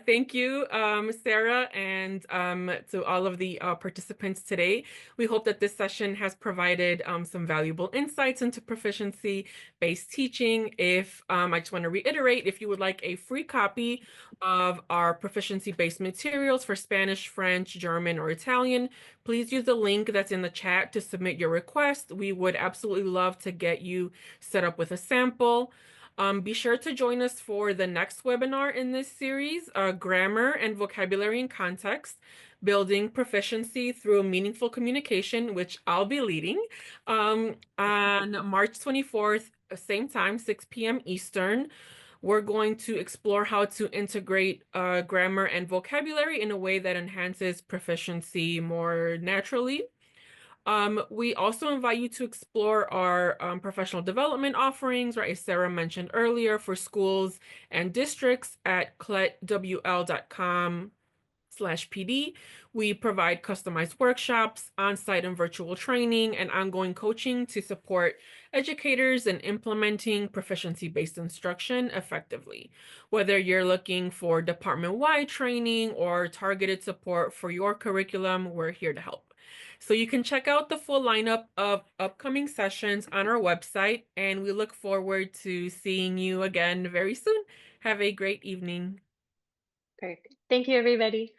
Thank you, Sarah, and to all of the participants today. We hope that this session has provided some valuable insights into proficiency-based teaching. If I just want to reiterate, if you would like a free copy of our proficiency-based materials for Spanish, French, German, or Italian, please use the link that's in the chat to submit your request. We would absolutely love to get you set up with a sample. Be sure to join us for the next webinar in this series, Grammar and Vocabulary in Context, Building Proficiency Through Meaningful Communication, which I'll be leading on March 24th, same time, 6 p.m. Eastern. We're going to explore how to integrate grammar and vocabulary in a way that enhances proficiency more naturally. We also invite you to explore our professional development offerings, right, as Sarah mentioned earlier, for schools and districts at cletwl.com/PD. We provide customized workshops, on-site and virtual training, and ongoing coaching to support educators in implementing proficiency-based instruction effectively. Whether you're looking for department-wide training or targeted support for your curriculum, we're here to help. So you can check out the full lineup of upcoming sessions on our website, and we look forward to seeing you again very soon. Have a great evening. Perfect. Thank you, everybody.